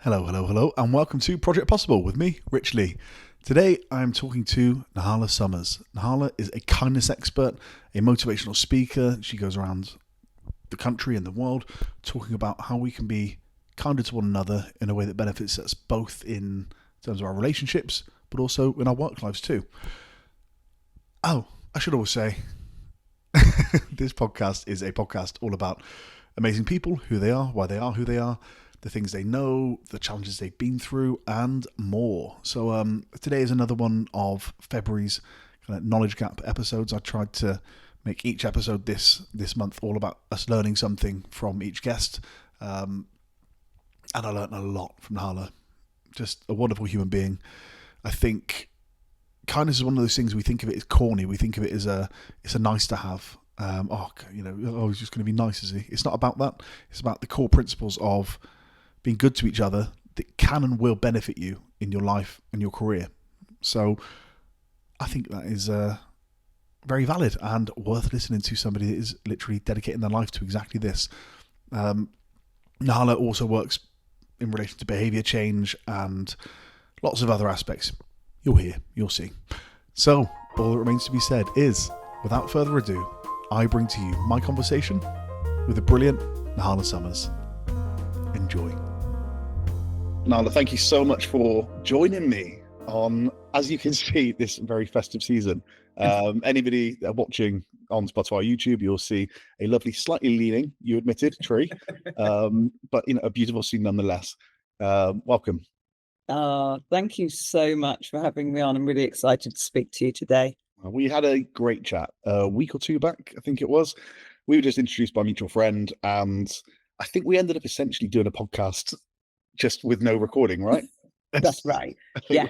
Hello, and welcome to Project Possible with me, Rich Leigh. Today, I'm talking to Nahla Summers. Nahla is a kindness expert, a motivational speaker. She goes around the country and the world talking about how we can be kinder to one another in a way that benefits us both in terms of our relationships, but also in our work lives too. Oh, I should always say, this podcast is a podcast all about amazing people, who they are, why they are who they are, the things they know, the challenges they've been through, and more. So today is another one of February's kind of knowledge gap episodes. I tried to make each episode this month all about us learning something from each guest. And I learned a lot from Nahla. Just a wonderful human being. I think kindness is one of those things we think of it as corny. We think of it as it's a nice to have. He's just going to be nice, is he? It's not about that. It's about the core principles of being good to each other that can and will benefit you in your life and your career. So I think that is very valid and worth listening to somebody that is literally dedicating their life to exactly this. Nahla also works in relation to behaviour change and lots of other aspects. You'll hear, you'll see. So all that remains to be said is, without further ado, I bring to you my conversation with the brilliant Nahla Summers. Enjoy. Nahla, thank you so much for joining me on, as you can see, this very festive season. Anybody watching on Spotify or YouTube, you'll see a lovely, slightly leaning, you admitted, tree, but a beautiful scene nonetheless. Welcome. Thank you so much for having me on. I'm really excited to speak to you today. We had a great chat a week or two back, I think it was. We were just introduced by a mutual friend, and I think we ended up essentially doing a podcast just with no recording, right? That's right. Yeah.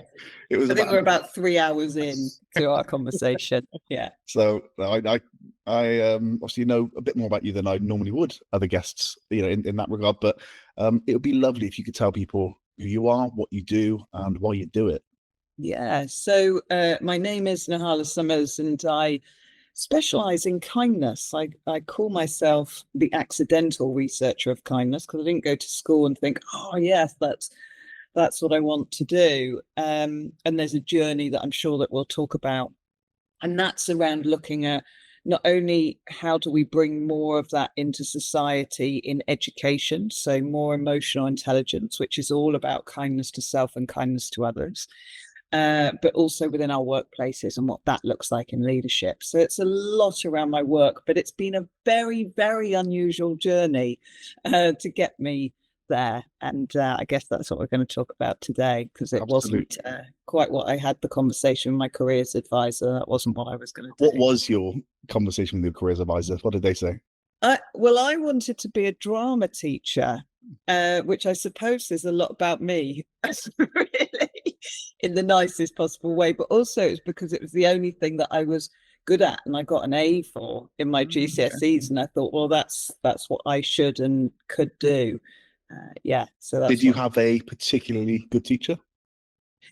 It was. I think we're about 3 hours in to our conversation. Yeah. So I obviously know a bit more about you than I normally would other guests, in that regard. But it would be lovely if you could tell people who you are, what you do, and why you do it. Yeah. So my name is Nahla Summers, and I specialize in kindness. I call myself the accidental researcher of kindness because I didn't go to school and think, oh yes, that's what I want to do. And there's a journey that I'm sure that we'll talk about, and that's around looking at not only how do we bring more of that into society in education, so more emotional intelligence, which is all about kindness to self and kindness to others, but also within our workplaces and what that looks like in leadership. So it's a lot around my work, but it's been a very, very unusual journey to get me there. And I guess that's what we're going to talk about today, because it wasn't quite what I had the conversation with my careers advisor. That wasn't what I was going to do. What was your conversation with your careers advisor? What did they say? Well, I wanted to be a drama teacher, which I suppose is a lot about me, really, in the nicest possible way. But also it's because it was the only thing that I was good at, and I got an A for in my GCSEs, and I thought, well, that's what I should and could do. So that's. Did you have a particularly good teacher?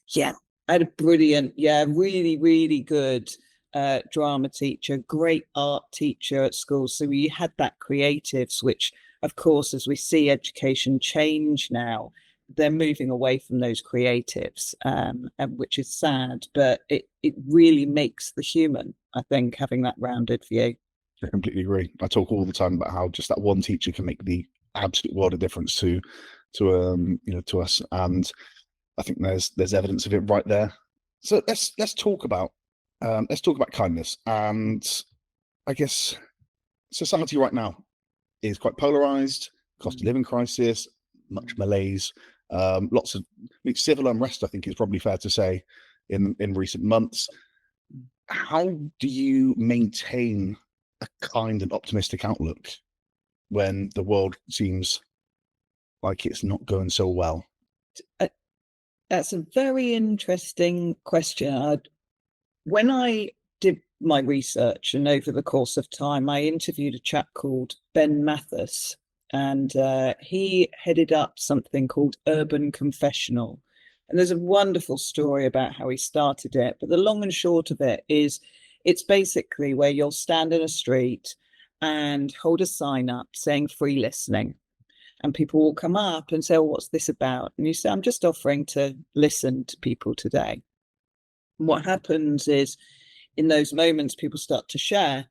Yeah, I had a brilliant, really, really good drama teacher, great art teacher at school. So we had that creatives, which of course, as we see education change now, they're moving away from those creatives, and which is sad, but it really makes the human, I think, having that rounded view. I completely agree. I talk all the time about how just that one teacher can make the absolute world of difference to us, and I think there's evidence of it right there. So let's talk about kindness. And I guess society right now is quite polarized, cost of living crisis, much malaise, lots of civil unrest, I think is probably fair to say, in recent months. How do you maintain a kind and optimistic outlook when the world seems like it's not going so well? That's a very interesting question. When I did my research, and over the course of time, I interviewed a chap called Ben Mathis, and he headed up something called Urban Confessional. And there's a wonderful story about how he started it. But the long and short of it is, it's basically where you'll stand in a street and hold a sign up saying free listening. and people will come up and say, "Oh, what's this about?" And you say, "I'm just offering to listen to people today." And what happens is, in those moments, people start to share.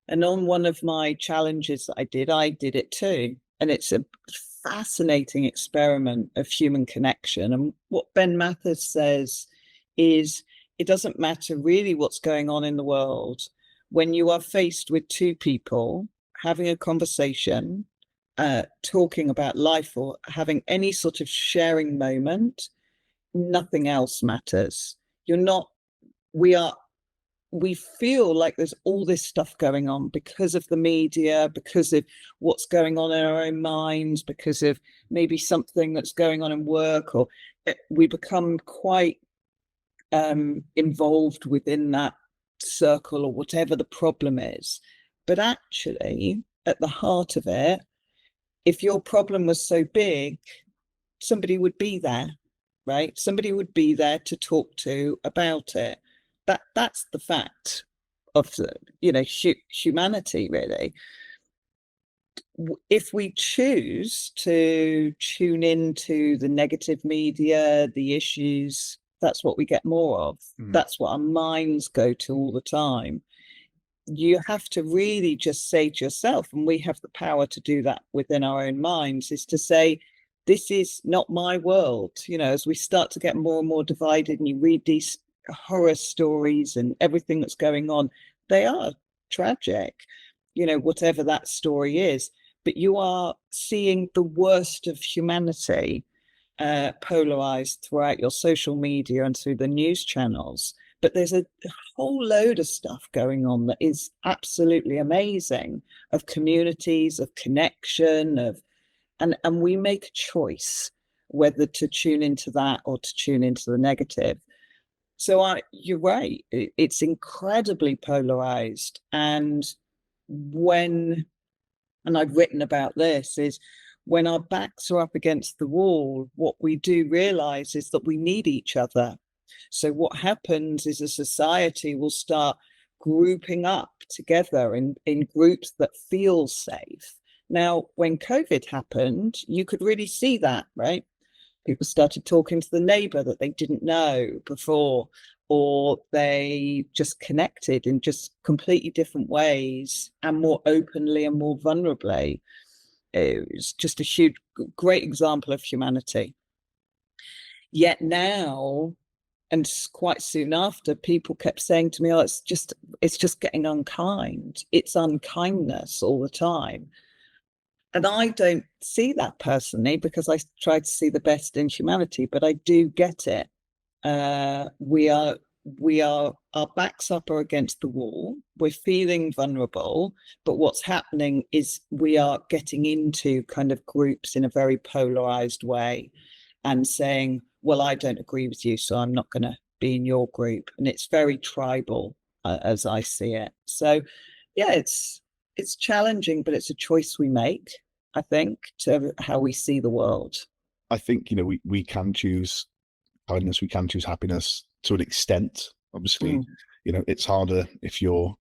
And on one of my challenges that I did it too. And it's a fascinating experiment of human connection. And what Ben Mathers says is, it doesn't matter really what's going on in the world. When you are faced with two people having a conversation, talking about life or having any sort of sharing moment, nothing else matters. We feel like there's all this stuff going on because of the media, because of what's going on in our own minds, because of maybe something that's going on in work, or we become quite involved within that circle or whatever the problem is. But actually, at the heart of it, if your problem was so big, somebody would be there, right? Somebody would be there to talk to about it. That's the fact of humanity, really. If we choose to tune into the negative media, the issues, that's what we get more of. That's what our minds go to all the time. You have to really just say to yourself, and we have the power to do that within our own minds, is to say, this is not my world. As we start to get more and more divided, and you read these horror stories and everything that's going on, they are tragic, whatever that story is. But you are seeing the worst of humanity polarized throughout your social media and through the news channels. But there's a whole load of stuff going on that is absolutely amazing, of communities, of connection, and we make a choice whether to tune into that or to tune into the negative. So you're right. It's incredibly polarized. And I've written about this, is when our backs are up against the wall, what we do realize is that we need each other. So what happens is a society will start grouping up together in groups that feel safe. Now, when COVID happened, you could really see that, right? People started talking to the neighbor that they didn't know before, or they just connected in just completely different ways and more openly and more vulnerably. It was just a great example of humanity. Yet now, and quite soon after, people kept saying to me, "Oh, it's just getting unkind. It's unkindness all the time." And I don't see that personally, because I try to see the best in humanity, but I do get it. Our backs up are against the wall. We're feeling vulnerable, but what's happening is we are getting into kind of groups in a very polarized way and saying, "Well, I don't agree with you, so I'm not going to be in your group." And it's very tribal, as I see it. So yeah, it's challenging, but it's a choice we make, I think, to how we see the world. I think, we can choose kindness, we can choose happiness to an extent. Obviously, it's harder if you're,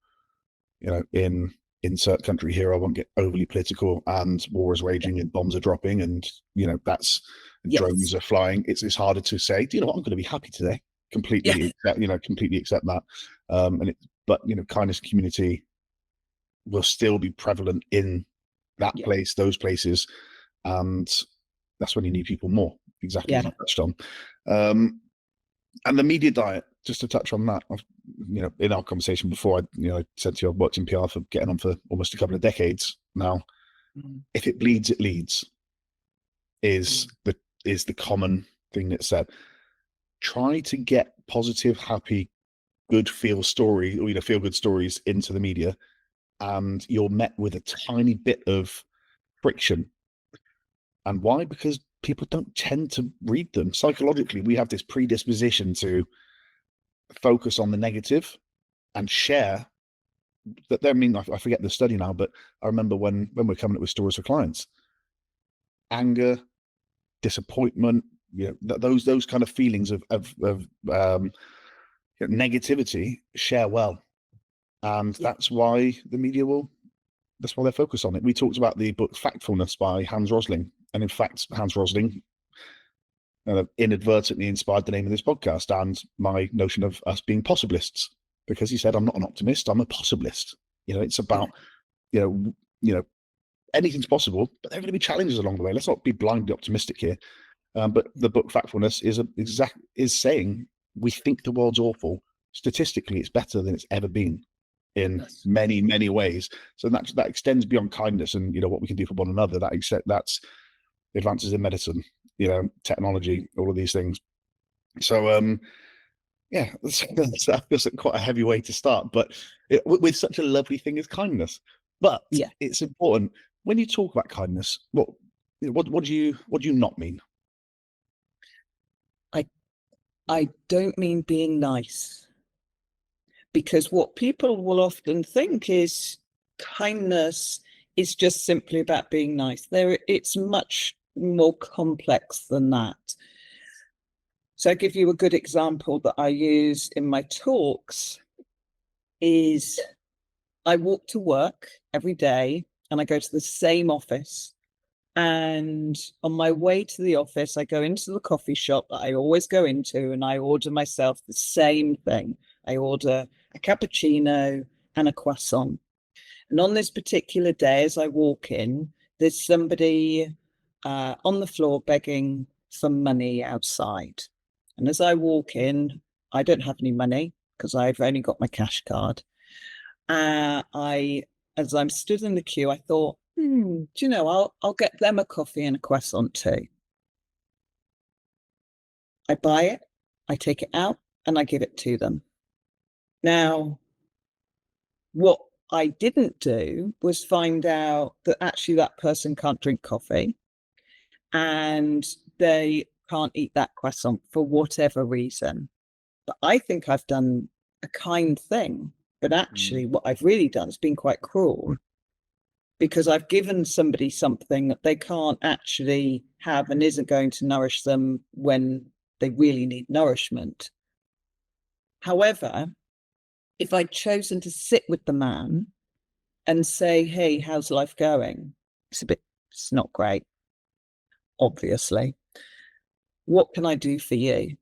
in insert country here. I won't get overly political, and war is raging and bombs are dropping, and drones are flying. It's harder to say, "Do you know what? I'm going to be happy today." Completely accept that. But kindness community will still be prevalent in that place, those places, and that's when you need people more. Exactly as I touched on. And the media diet, just to touch on that, in our conversation before, I said to you, I've worked in PR for getting on for almost a couple of decades now. If it bleeds, it leads, is the common thing that's said. Try to get positive, happy, good feel story, or feel good stories into the media, and you're met with a tiny bit of friction. And why? Because people don't tend to read them. Psychologically, we have this predisposition to focus on the negative and share that. I forget the study now, but I remember when we're coming up with stories for clients, anger, disappointment, those kind of feelings of negativity share well. And that's why the media will they're focused on it. We talked about the book Factfulness by Hans Rosling, and in fact, Hans Rosling inadvertently inspired the name of this podcast and my notion of us being possibilists, because he said, I'm not an optimist, I'm a possibilist. It's about, anything's possible, but there are going to be challenges along the way. Let's not be blindly optimistic here. But the book Factfulness is saying we think the world's awful. Statistically, it's better than it's ever been in many, many ways. So that extends beyond kindness and what we can do for one another. That's advances in medicine, technology, all of these things. So that feels like quite a heavy way to start, but with such a lovely thing as kindness. But it's important when you talk about kindness. What do you not mean? I don't mean being nice, because what people will often think is kindness is just simply about being nice. It's much more complex than that. So I'll give you a good example that I use in my talks. Is I walk to work every day and I go to the same office. And on my way to the office, I go into the coffee shop that I always go into and I order myself the same thing. I order a cappuccino and a croissant. And on this particular day, as I walk in, there's somebody on the floor begging for money outside. And as I walk in, I don't have any money because I've only got my cash card. As I'm stood in the queue, I thought, do you know, I'll get them a coffee and a croissant too. I buy it, I take it out, and I give it to them. Now, what I didn't do was find out that actually that person can't drink coffee and they can't eat that croissant for whatever reason. But I think I've done a kind thing. But actually, what I've really done is been quite cruel, because I've given somebody something that they can't actually have and isn't going to nourish them when they really need nourishment. However, if I'd chosen to sit with the man and say, hey, how's life going? It's not great, obviously. What can I do for you?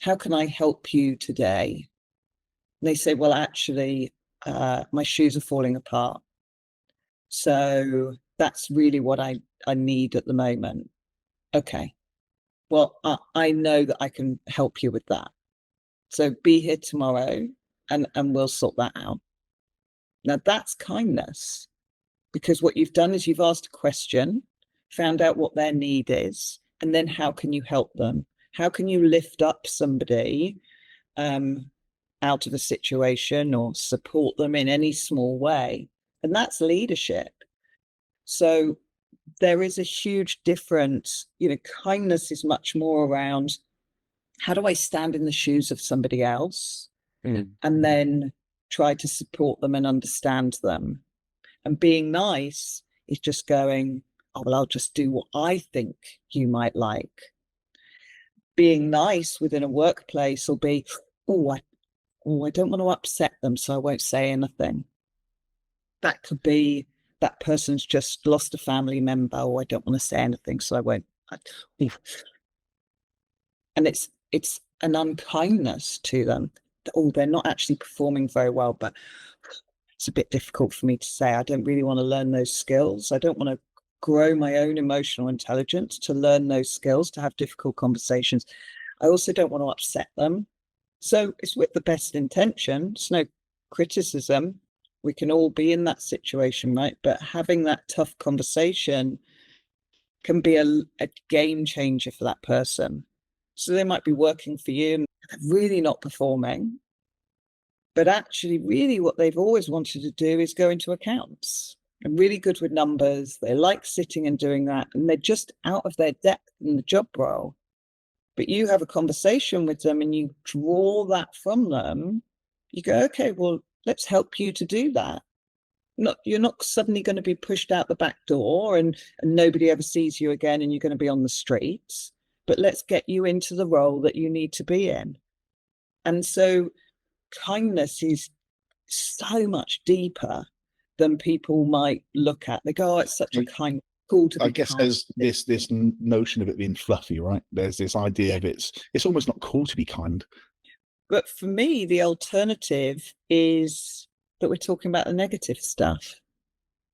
How can I help you today? And they say, well, actually, my shoes are falling apart. So that's really what I need at the moment. Okay. Well, I know that I can help you with that. So be here tomorrow and we'll sort that out. Now that's kindness, because what you've done is you've asked a question, found out what their need is, and then how can you help them? How can you lift up somebody out of a situation or support them in any small way? And that's leadership. So there is a huge difference. Kindness is much more around, how do I stand in the shoes of somebody else and then try to support them and understand them? And being nice is just going, oh, well, I'll just do what I think you might like. Being nice within a workplace will be, I don't want to upset them, so I won't say anything. That could be that person's just lost a family member, or I don't want to say anything, so I won't. And it's an unkindness to them. They're not actually performing very well, but it's a bit difficult for me to say. I don't really want to learn those skills. I don't want to grow my own emotional intelligence to learn those skills, to have difficult conversations. I also don't want to upset them. So it's with the best intention. It's no criticism. We can all be in that situation, right? But having that tough conversation can be a game changer for that person. So they might be working for you and really not performing. But actually, really what they've always wanted to do is go into accounts. And really good with numbers. They like sitting and doing that. And they're just out of their depth in the job role. But you have a conversation with them and you draw that from them. You go, okay, well, let's help you to do that. You're not suddenly going to be pushed out the back door and nobody ever sees you again and you're going to be on the streets. But let's get you into the role that you need to be in. And so kindness is so much deeper than people might look at. They go, oh, it's such a cool to be I guess kind. there's this notion of it being fluffy, right? There's this idea of it's almost not cool to be kind. But for me, the alternative is that we're talking about the negative stuff,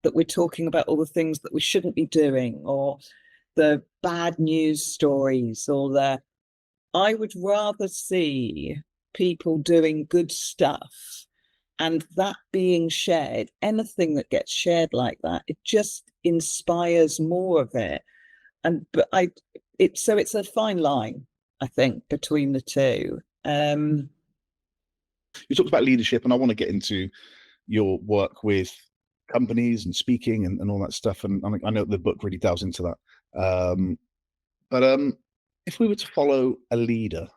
that we're talking about all the things that we shouldn't be doing, or the bad news stories, or I would rather see people doing good stuff and that being shared. Anything that gets shared like that, it just inspires more of it. So it's a fine line, I think, between the two. You talked about leadership, and I want to get into your work with companies and speaking and all that stuff. And I know the book really delves into that. But if we were to follow a leader,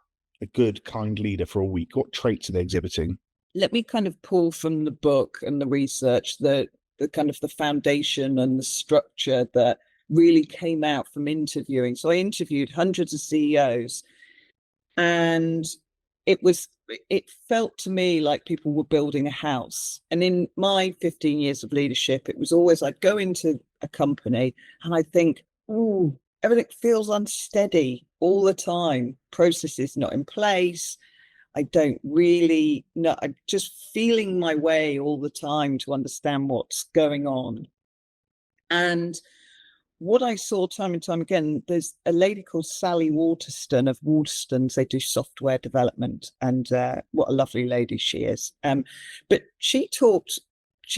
a good, kind leader for a week, what traits are they exhibiting? Let me kind of pull from the book and the research, the kind of the foundation and the structure that really came out from interviewing. So I interviewed hundreds of CEOs, and it felt to me like people were building a house. And in my 15 years of leadership, it was always I'd go into a company and I'd think, oh, everything feels unsteady all the time. Processes not in place. I don't really know. I'm just feeling my way all the time to understand what's going on. And what I saw time and time again, there's a lady called Sally Waterston of Waterston's. They do software development, and what a lovely lady she is. But she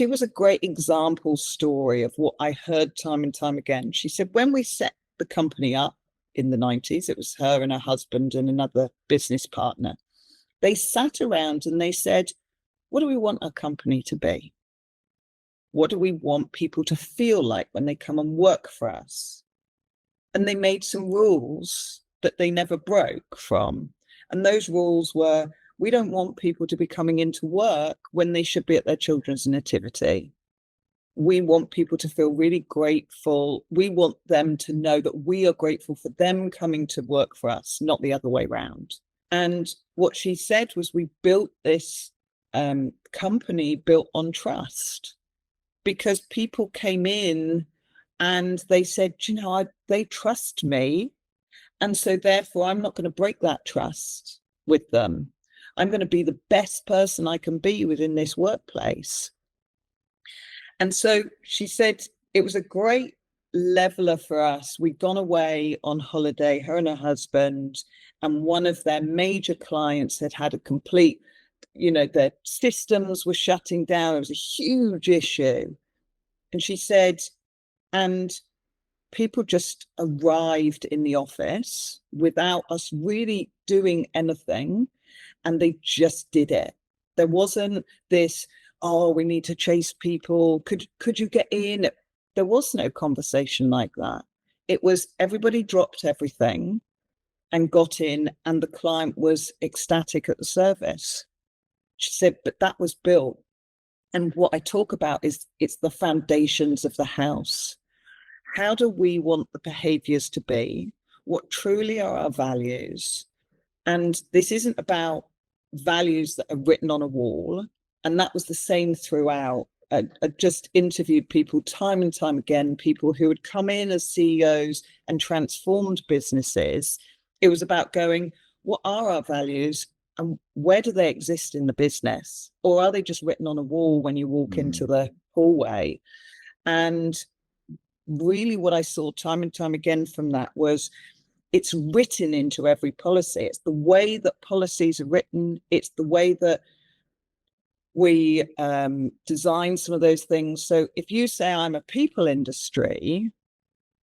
was a great example story of what I heard time and time again. She said, when we set the company up in the 90s, it was her and her husband and another business partner. They sat around and they said, what do we want our company to be? What do we want people to feel like when they come and work for us? And they made some rules that they never broke from. And those rules were, we don't want people to be coming into work when they should be at their children's nativity. We want people to feel really grateful. We want them to know that we are grateful for them coming to work for us, not the other way around. And what she said was, we built this company built on trust, because people came in and they said, they trust me. And so therefore, I'm not going to break that trust with them. I'm going to be the best person I can be within this workplace. And so she said it was a great leveler for us. We'd gone away on holiday, her and her husband, and one of their major clients had a complete, their systems were shutting down. It was a huge issue. And she said, and people just arrived in the office without us really doing anything, and they just did it. There wasn't this, oh, we need to chase people. Could you get in? There was no conversation like that. It was everybody dropped everything and got in, and the client was ecstatic at the service. She said, but that was built. And what I talk about is it's the foundations of the house. How do we want the behaviors to be? What truly are our values? And this isn't about values that are written on a wall. And that was the same throughout. I just interviewed people time and time again, people who had come in as CEOs and transformed businesses. It was about going, what are our values and where do they exist in the business? Or are they just written on a wall when you walk into the hallway? And really what I saw time and time again from that was it's written into every policy. It's the way that policies are written. It's the way that we design some of those things. So if you say I'm a people industry,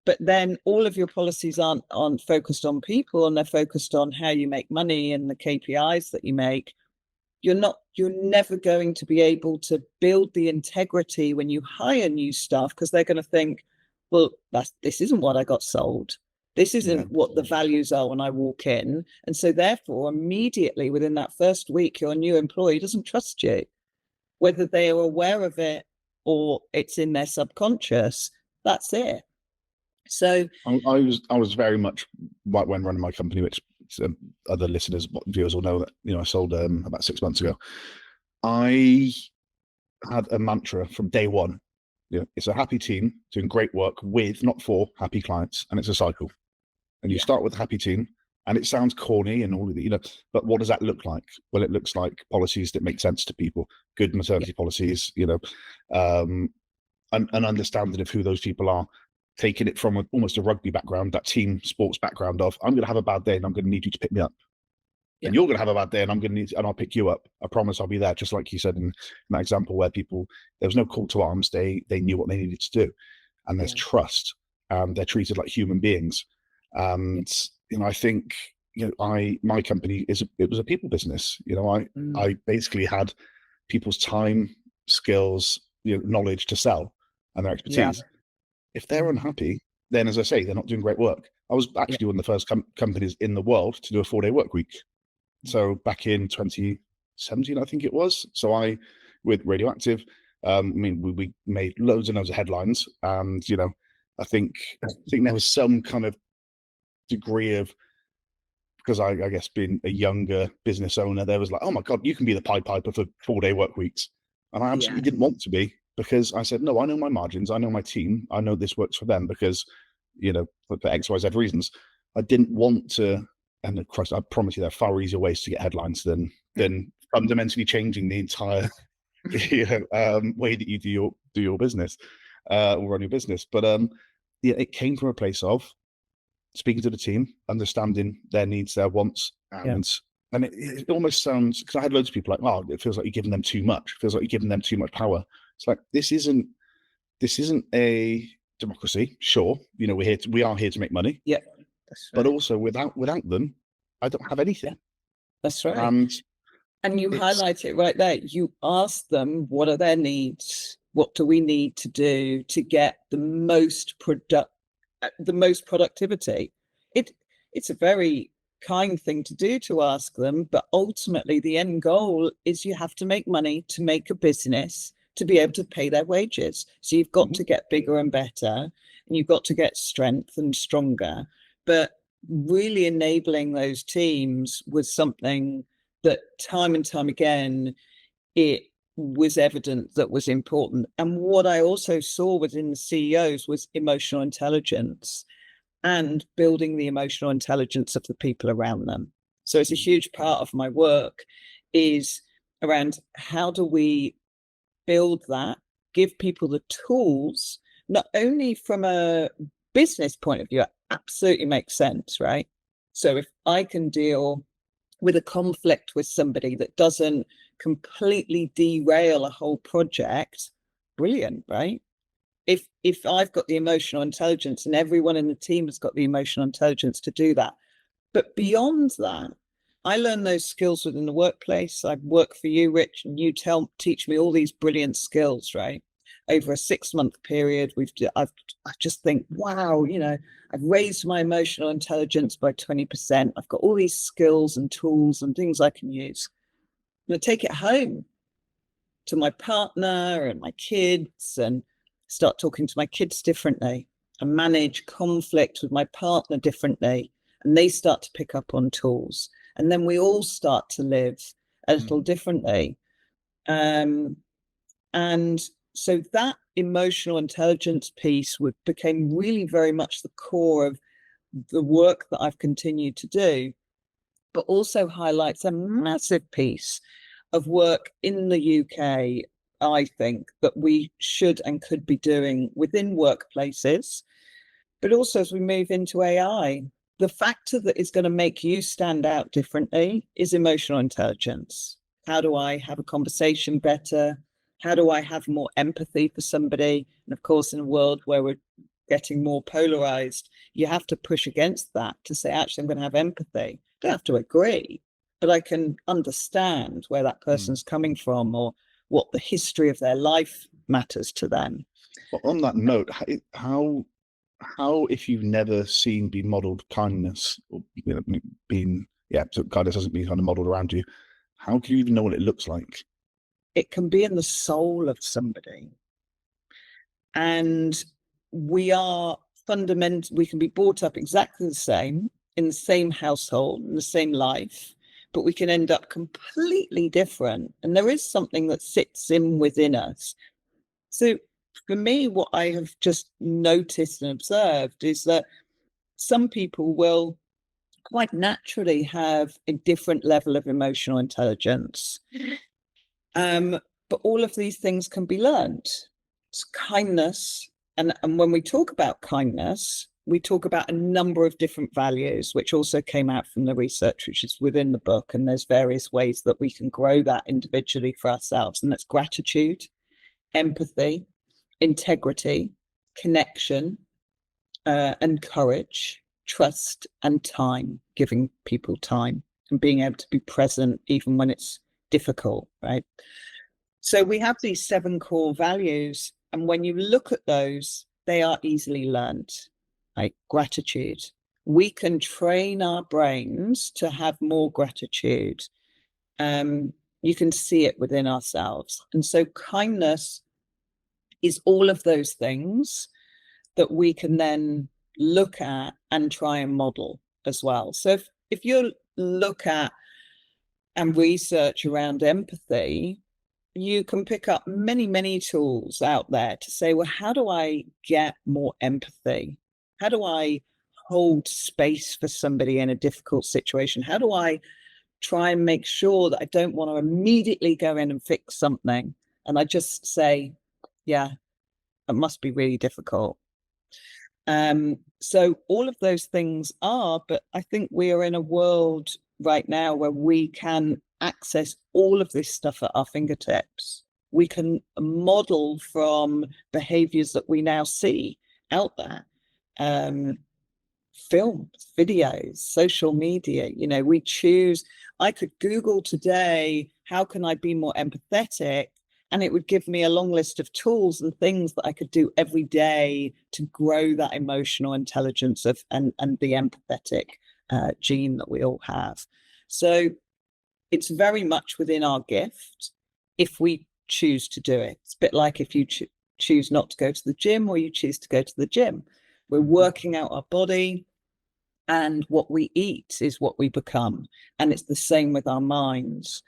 but then all of your policies aren't focused on people and they're focused on how you make money and the KPIs that you make, you're never going to be able to build the integrity when you hire new staff, because they're going to think, well, this isn't what I got sold. This isn't what the values are when I walk in. And so therefore, immediately within that first week, your new employee doesn't trust you, whether they are aware of it or it's in their subconscious. That's it. So I was very much right when running my company, which other listeners, viewers will know that I sold about 6 months ago. I had a mantra from day one. It's a happy team doing great work with, not for, happy clients, and it's a cycle. And you start with a happy team, and it sounds corny and all of that, but what does that look like? Well, it looks like policies that make sense to people, good maternity policies, an understanding of who those people are, taking it from almost a rugby background, that team sports background of, I'm going to have a bad day and I'm going to need you to pick me up. And you're going to have a bad day and I'm going to need, and I'll pick you up. I promise I'll be there. Just like you said in that example where there was no call to arms. They knew what they needed to do, and there's trust, and they're treated like human beings. And, I think, my company it was a people business. I basically had people's time, skills, knowledge to sell, and their expertise. If they're unhappy, then, as I say, they're not doing great work. I was actually one of the first companies in the world to do a 4-day work week. So back in 2017, I think it was. So with Radioactive, we made loads and loads of headlines, and I think there was some kind of degree of, because I guess being a younger business owner, there was like, oh my God, you can be the Pied Piper for 4-day work weeks, and I absolutely didn't want to be, because I said, no, I know my margins, I know my team, I know this works for them, because for X, Y, Z reasons. I didn't want to. And of course, I promise you, there are far easier ways to get headlines than fundamentally changing the entire way that you do your business or run your business. But it came from a place of speaking to the team, understanding their needs, their wants, and it almost sounds, because I had loads of people like, oh, it feels like you're giving them too much. It feels like you're giving them too much power. It's like, this isn't a democracy. Sure, we are here to make money. Yeah. But also without them, I don't have anything. That's right. And you highlight it right there. You ask them, what are their needs? What do we need to do to get the most productivity? It's a very kind thing to do, to ask them, but ultimately the end goal is you have to make money to make a business, to be able to pay their wages. So you've got to get bigger and better, and you've got to get strength and stronger. But really enabling those teams was something that time and time again, it was evident that was important. And what I also saw within the CEOs was emotional intelligence and building the emotional intelligence of the people around them. So it's a huge part of my work is around, how do we build that, give people the tools, not only from a business point of view, absolutely makes sense, right? So if I can deal with a conflict with somebody that doesn't completely derail a whole project, brilliant, right? If I've got the emotional intelligence, and everyone in the team has got the emotional intelligence to do that. But beyond that, I learn those skills within the workplace. I work for you, Rich, and you teach me all these brilliant skills, right? Over a 6-month period, I just think, wow, I've raised my emotional intelligence by 20%. I've got all these skills and tools and things I can use. I'm going to take it home to my partner and my kids, and start talking to my kids differently, and manage conflict with my partner differently. And they start to pick up on tools. And then we all start to live a little differently. And so that emotional intelligence piece became really very much the core of the work that I've continued to do, but also highlights a massive piece of work in the UK, I think, that we should and could be doing within workplaces, but also as we move into AI. The factor that is going to make you stand out differently is emotional intelligence. How do I have a conversation better? How do I have more empathy for somebody? And of course, in a world where we're getting more polarized, you have to push against that to say, actually, I'm going to have empathy. I don't have to agree, but I can understand where that person's coming from, or what the history of their life matters to them. Well, on that note, how if you've never been modeled kindness, or so kindness hasn't been kind of modeled around you, how can you even know what it looks like? It can be in the soul of somebody. And we can be brought up exactly the same, in the same household, in the same life, but we can end up completely different. And there is something that sits in within us. So for me, what I have just noticed and observed is that some people will quite naturally have a different level of emotional intelligence. But all of these things can be learned. It's kindness. And when we talk about kindness, we talk about a number of different values, which also came out from the research, which is within the book. And there's various ways that we can grow that individually for ourselves. And that's gratitude, empathy, integrity, connection, and courage, trust, and time, giving people time and being able to be present even when it's difficult, right? So we have these 7 core values, and when you look at those, they are easily learned. Like gratitude, we can train our brains to have more gratitude. You can see it within ourselves. And so kindness is all of those things that we can then look at and try and model as well. So if you look at and research around empathy, you can pick up many, many tools out there to say, well, how do I get more empathy? How do I hold space for somebody in a difficult situation? How do I try and make sure that I don't want to immediately go in and fix something? And I just say, yeah, it must be really difficult. So all of those things are, but I think we are in a world right now where we can access all of this stuff at our fingertips. We can model from behaviors that we now see out there. Films, videos, social media, we choose. I could Google today, how can I be more empathetic? And it would give me a long list of tools and things that I could do every day to grow that emotional intelligence and the empathetic gene that we all have. So it's very much within our gift if we choose to do it. It's a bit like if you choose not to go to the gym or you choose to go to the gym. We're working out our body, and what we eat is what we become. And it's the same with our minds.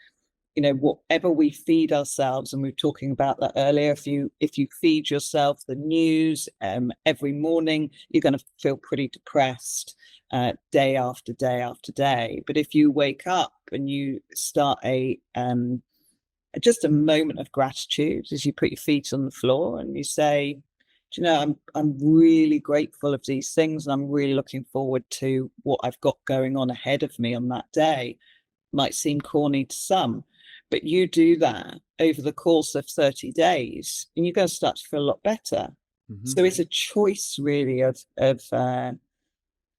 Whatever we feed ourselves, and we were talking about that earlier, if you feed yourself the news every morning, you're going to feel pretty depressed day after day after day. But if you wake up and you start just a moment of gratitude as you put your feet on the floor and you say, I'm really grateful of these things, and I'm really looking forward to what I've got going on ahead of me on that day. Might seem corny to some, but you do that over the course of 30 days and you're going to start to feel a lot better. Mm-hmm. So it's a choice really of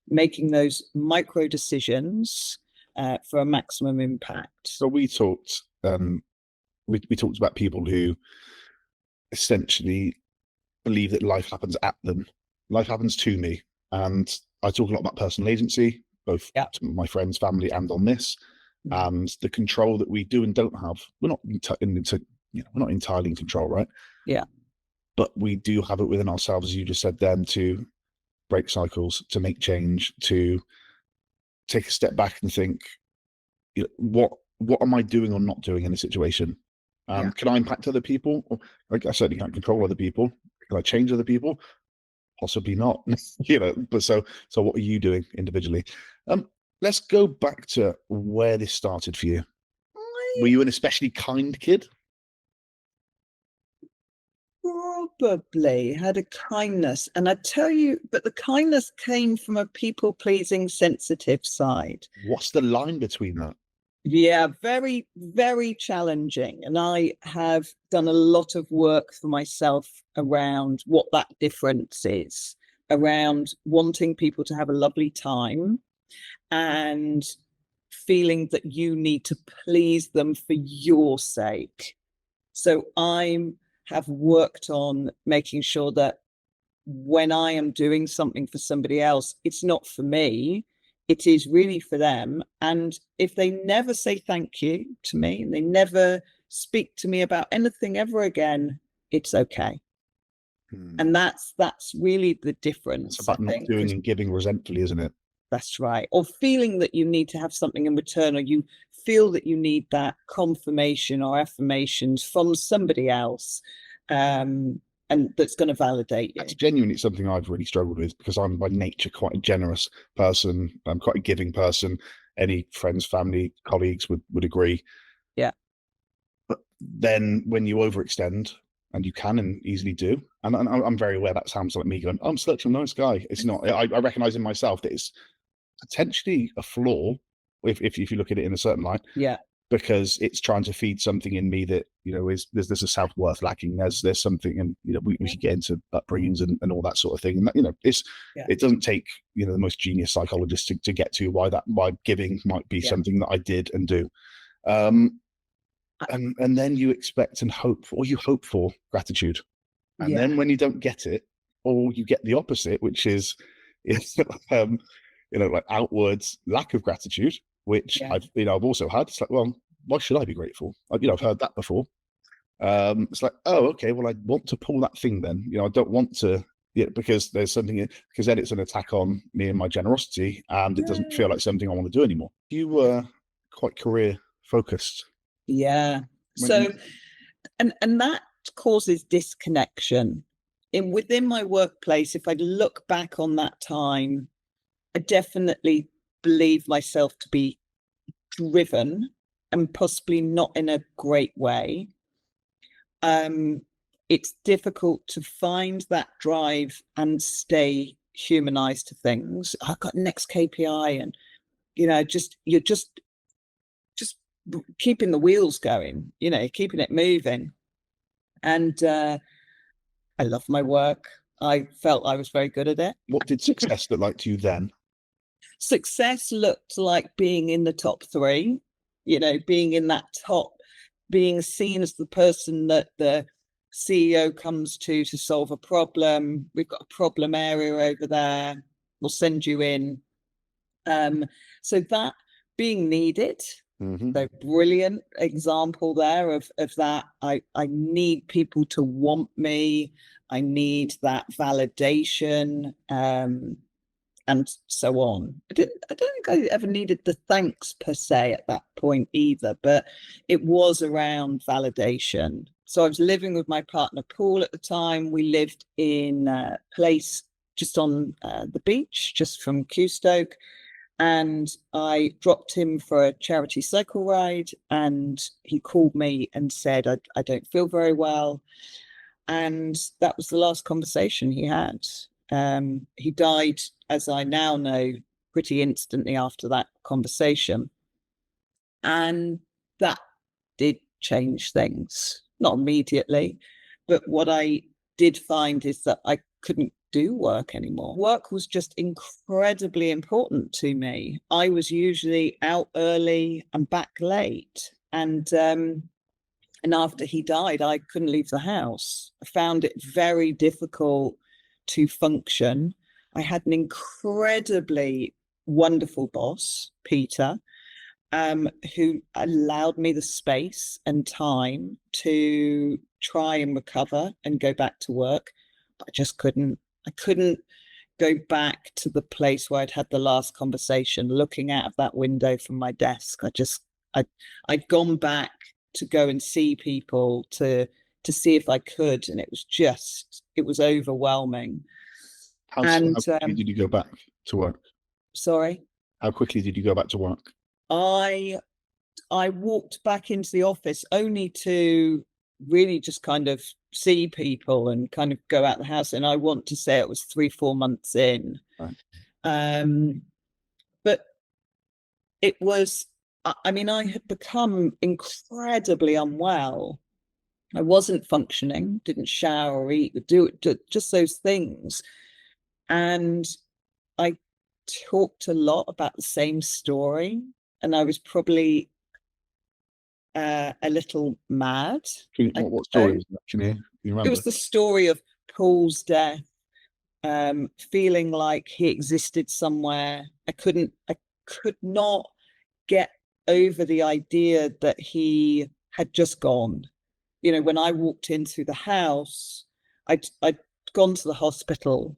making those micro decisions for a maximum impact. So we talked about people who essentially believe that life happens at them. Life happens to me. And I talk a lot about personal agency, both to my friends, family, and on this. And the control that we do and don't have. We're not we're not entirely in control, right? Yeah. But we do have it within ourselves, as you just said then, to break cycles, to make change, to take a step back and think, what am I doing or not doing in a situation? Can I impact other people? Like I certainly can't control other people. Can I change other people? Possibly not. But so what are you doing individually? Let's go back to where this started for you. Were you an especially kind kid? Probably had a kindness. And I tell you, but the kindness came from a people-pleasing, sensitive side. What's the line between that? Yeah, very, very challenging. And I have done a lot of work for myself around what that difference is, around wanting people to have a lovely time and feeling that you need to please them for your sake. So I have worked on making sure that when I am doing something for somebody else, it's not for me. It is really for them. And if they never say thank you to me and they never speak to me about anything ever again, it's okay. And that's really the difference. It's about not doing and giving resentfully, isn't it? That's right. Or feeling that you need to have something in return, or you feel that you need that confirmation or affirmations from somebody else, and that's going to validate you. That's genuinely something I've really struggled with, because I'm by nature quite a generous person. I'm quite a giving person. Any friends, family, colleagues would agree. Yeah. But then when you overextend, and you can and easily do, and I'm very aware that sounds like me going, I'm such a nice guy. It's not. I recognize in myself that it's potentially a flaw if you look at it in a certain light. Yeah. Because it's trying to feed something in me that, is there's a self-worth lacking. There's something, and we could get into upbringings and all that sort of thing. And that, it doesn't take the most genius psychologist to get to why giving might be something that I did and do. And then you expect and hope, or you hope for gratitude, and then when you don't get it, or you get the opposite, which is like outwards lack of gratitude, which I've also had. It's like, well, why should I be grateful? I've heard that before. It's like, oh, okay, well, I want to pull that thing then. I don't want to, because there's something, because then it's an attack on me and my generosity, and it doesn't feel like something I want to do anymore. You were quite career focused. Yeah. So, and that causes disconnection. Within my workplace, if I look back on that time, I definitely believe myself to be driven, and possibly not in a great way. It's difficult to find that drive and stay humanized to things. I've got next KPI, and you're just keeping the wheels going, keeping it moving. And I love my work. I felt I was very good at it. What did success look like to you then? Success looked like being in the top 3, being in that top, being seen as the person that the CEO comes to solve a problem. We've got a problem area over there. We'll send you in. So that being needed, the brilliant example there of that. I need people to want me. I need that validation. And so on. I don't think I ever needed the thanks per se at that point either, but it was around validation. So I was living with my partner, Paul, at the time. We lived in a place just on the beach, just from Custoke. And I dropped him for a charity cycle ride, and he called me and said, I don't feel very well. And that was the last conversation he had. He died, as I now know, pretty instantly after that conversation. And that did change things, not immediately, but what I did find is that I couldn't do work anymore. Work was just incredibly important to me. I was usually out early and back late. And after he died, I couldn't leave the house. I found it very difficult to function. I had an incredibly wonderful boss, Peter, who allowed me the space and time to try and recover and go back to work. But I just couldn't. I couldn't go back to the place where I'd had the last conversation, looking out of that window from my desk. I'd gone back to go and see people to see if I could, and it was overwhelming. How quickly did you go back to work? Sorry? How quickly did you go back to work? I walked back into the office only to really just kind of see people and kind of go out the house. And I want to say it was 3-4 months in. Right. But it was, I had become incredibly unwell. I wasn't functioning, didn't shower or eat, do just those things. And I talked a lot about the same story, and I was probably a little mad. What story was that? Can you remember? It was the story of Paul's death, feeling like he existed somewhere. I could not get over the idea that he had just gone. When I walked in through the house, I'd gone to the hospital.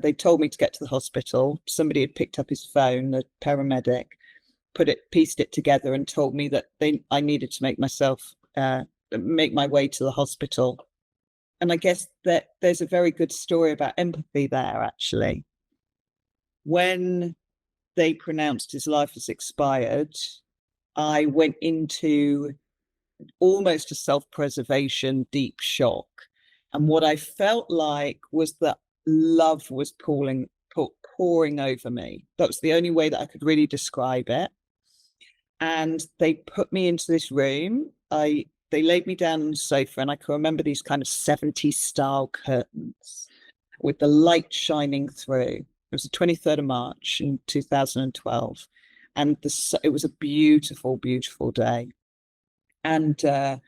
They told me to get to the hospital. Somebody had picked up his phone, a paramedic. pieced it together and told me that I needed to make my way to the hospital. And I guess that there's a very good story about empathy there, actually. When they pronounced his life as expired, I went into almost a self-preservation, deep shock. And what I felt like was that love was pouring over me. That was the only way that I could really describe it. And they put me into this room. They laid me down on the sofa, and I can remember these kind of 70s style curtains with the light shining through. It was the 23rd of March in 2012. And it was a beautiful, beautiful day. And I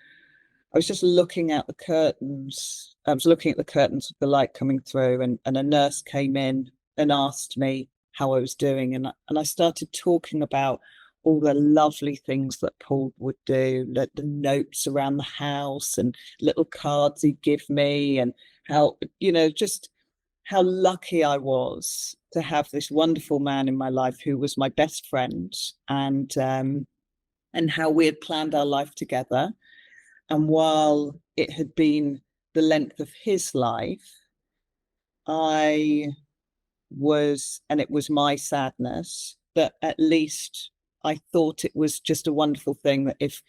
was just looking at the curtains. I was looking at the curtains with the light coming through, and a nurse came in and asked me how I was doing. And I started talking about all the lovely things that Paul would do, the notes around the house and little cards he'd give me, and how, just how lucky I was to have this wonderful man in my life who was my best friend, and how we had planned our life together. And while it had been the length of his life, it was my sadness, that at least I thought it was just a wonderful thing that if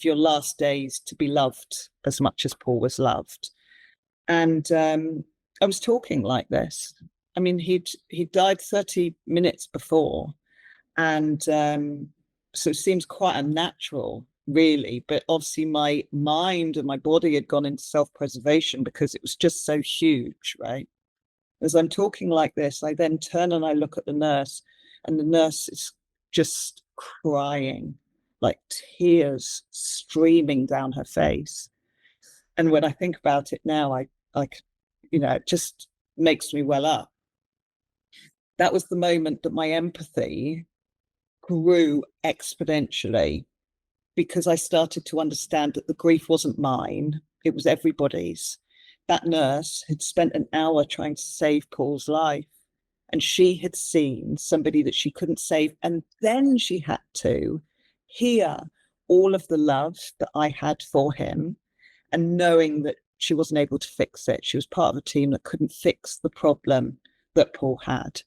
your last days to be loved as much as Paul was loved. And I was talking like this. I mean, he died 30 minutes before, and so it seems quite unnatural, really. But obviously my mind and my body had gone into self-preservation because it was just so huge, right? As I'm talking like this, I then turn and I look at the nurse, and the nurse is just crying, like tears streaming down her face. And when I think about it now, it just makes me well up. That was the moment that my empathy grew exponentially, because I started to understand that the grief wasn't mine, it was everybody's. That nurse had spent an hour trying to save Paul's life, and she had seen somebody that she couldn't save, and then she had to hear all of the love that I had for him, and knowing that she wasn't able to fix it. She was part of a team that couldn't fix the problem that Paul had.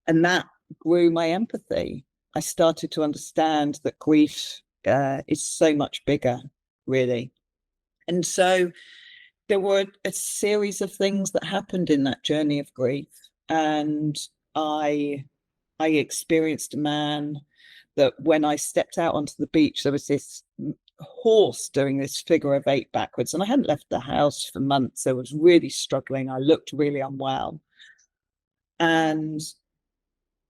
And that grew my empathy. I started to understand that grief is so much bigger, really. And so there were a series of things that happened in that journey of grief. And I experienced a man that when I stepped out onto the beach, there was this horse doing this figure of 8 backwards. And I hadn't left the house for months. I was really struggling. I looked really unwell. And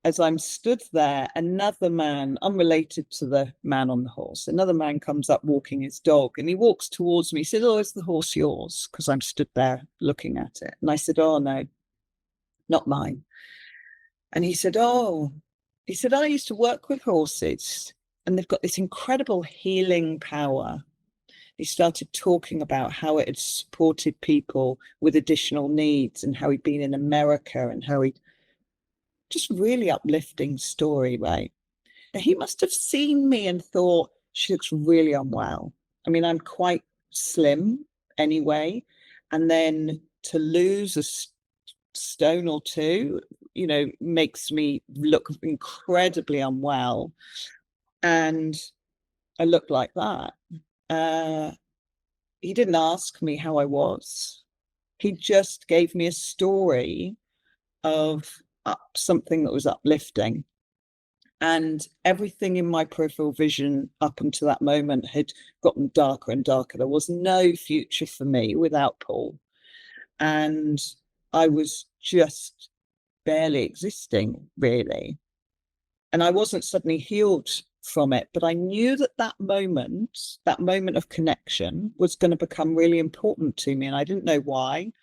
as I'm stood there, another man, unrelated to the man on the horse, another man comes up walking his dog, and he walks towards me. He said, "Oh, is the horse yours?" Because I'm stood there looking at it. And I said, "Oh, no, not mine." And he said, "Oh," he said, "I used to work with horses, and they've got this incredible healing power." He started talking about how it had supported people with additional needs, and how he'd been in America, and how he'd just really uplifting story, right? Now, he must have seen me and thought, she looks really unwell. I mean, I'm quite slim anyway. And then to lose a stone or two, makes me look incredibly unwell. And I looked like that. He didn't ask me how I was. He just gave me a story of something that was uplifting. And everything in my peripheral vision up until that moment had gotten darker and darker. There was no future for me without Paul. And I was just barely existing, really. And I wasn't suddenly healed from it, but I knew that moment of connection was going to become really important to me. And I didn't know why.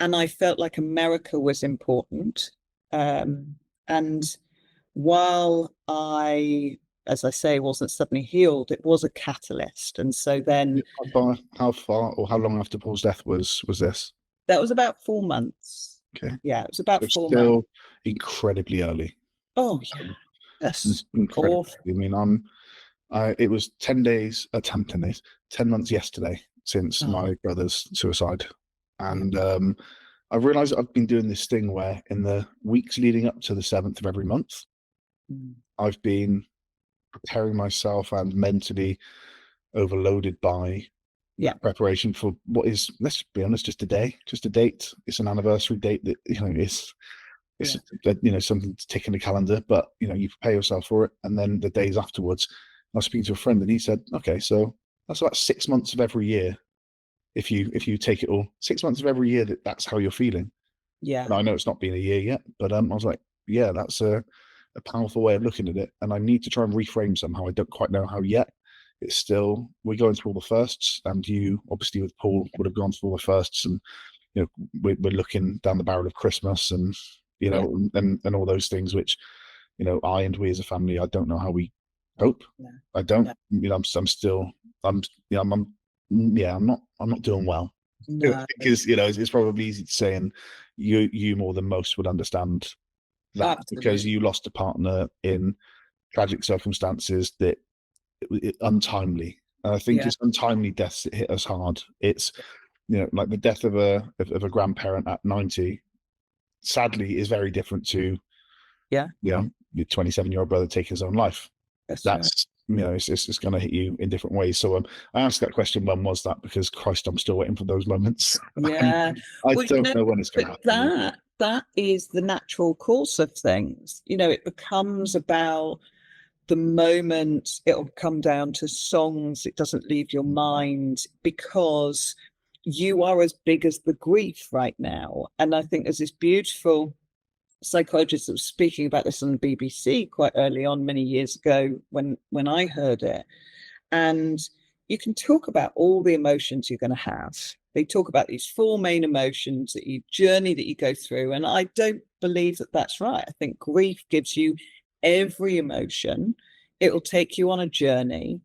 And I felt like America was important. And while I, as I say, wasn't suddenly healed, it was a catalyst. And so then how far or how long after Paul's death was this? That was about 4 months. Okay. Yeah, it was about So 4 still months. Incredibly early. Oh, yeah. Yes. Incredible. Awful. I mean, it was 10 days, 10 months yesterday since Oh, my brother's suicide. yeah. And I've realized I've been doing this thing where in the weeks leading up to the 7th of every month, Mm. I've been preparing myself and mentally overloaded by Yeah. preparation for what is, let's be honest, just a day, just a date. It's an anniversary date that, it's Yeah. something to tick in the calendar, but you prepare yourself for it. And then the days afterwards, I was speaking to a friend and he said, okay, so that's about 6 months of every year. If you take it all, 6 months of every year, that's how you're feeling. Yeah. And I know it's not been a year yet, but I was like, yeah, that's a powerful way of looking at it. And I need to try and reframe somehow. I don't quite know how yet. It's still, we're going through all the firsts, and you obviously with Paul would have gone through all the firsts, and we're looking down the barrel of Christmas, and Yeah. and all those things, which I and we as a family, I don't know how we cope. No. I don't. No. I'm still. I'm. Yeah. I'm not doing well. No. Because it's probably easy to say, and you more than most would understand that, because Absolutely. you lost a partner in tragic circumstances that untimely. And I think Yeah. it's untimely deaths that hit us hard. It's like the death of a grandparent at 90, sadly, is very different to Yeah. your 27-year-old brother taking his own life. That's right. That's it's going to hit you in different ways. So I asked that question, when was that? Because Christ, I'm still waiting for those moments. Yeah. I Well, don't know when it's going to but happen. that is the natural course of things. It becomes about the moment. It'll come down to songs. It doesn't leave your mind because you are as big as the grief right now. And I think there's this beautiful psychologist that was speaking about this on the BBC quite early on, many years ago, when I heard it. And you can talk about all the emotions you're going to have. They talk about these four main emotions that you journey that you go through. And I don't believe that that's right. I think grief gives you every emotion. It will take you on a journey,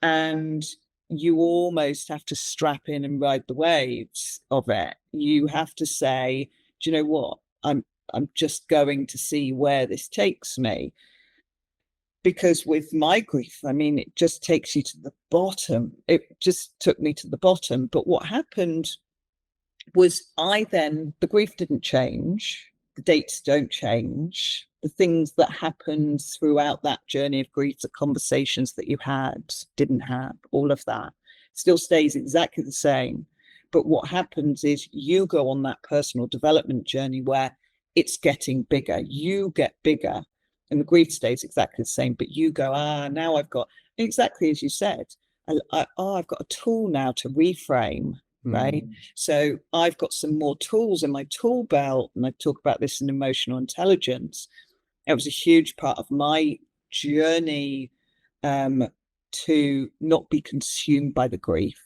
and you almost have to strap in and ride the waves of it. You have to say, do you know what? I'm just going to see where this takes me. Because with my grief, I mean, it just takes you to the bottom. It just took me to the bottom. But what happened was the grief didn't change. The dates don't change. The things that happened throughout that journey of grief, the conversations that you had, didn't have, all of that still stays exactly the same. But what happens is you go on that personal development journey where it's getting bigger. You get bigger, and the grief stays exactly the same. But you go, now I've got, exactly as you said, I've got a tool now to reframe, right? So I've got some more tools in my tool belt, and I talk about this in emotional intelligence. It was a huge part of my journey, to not be consumed by the grief,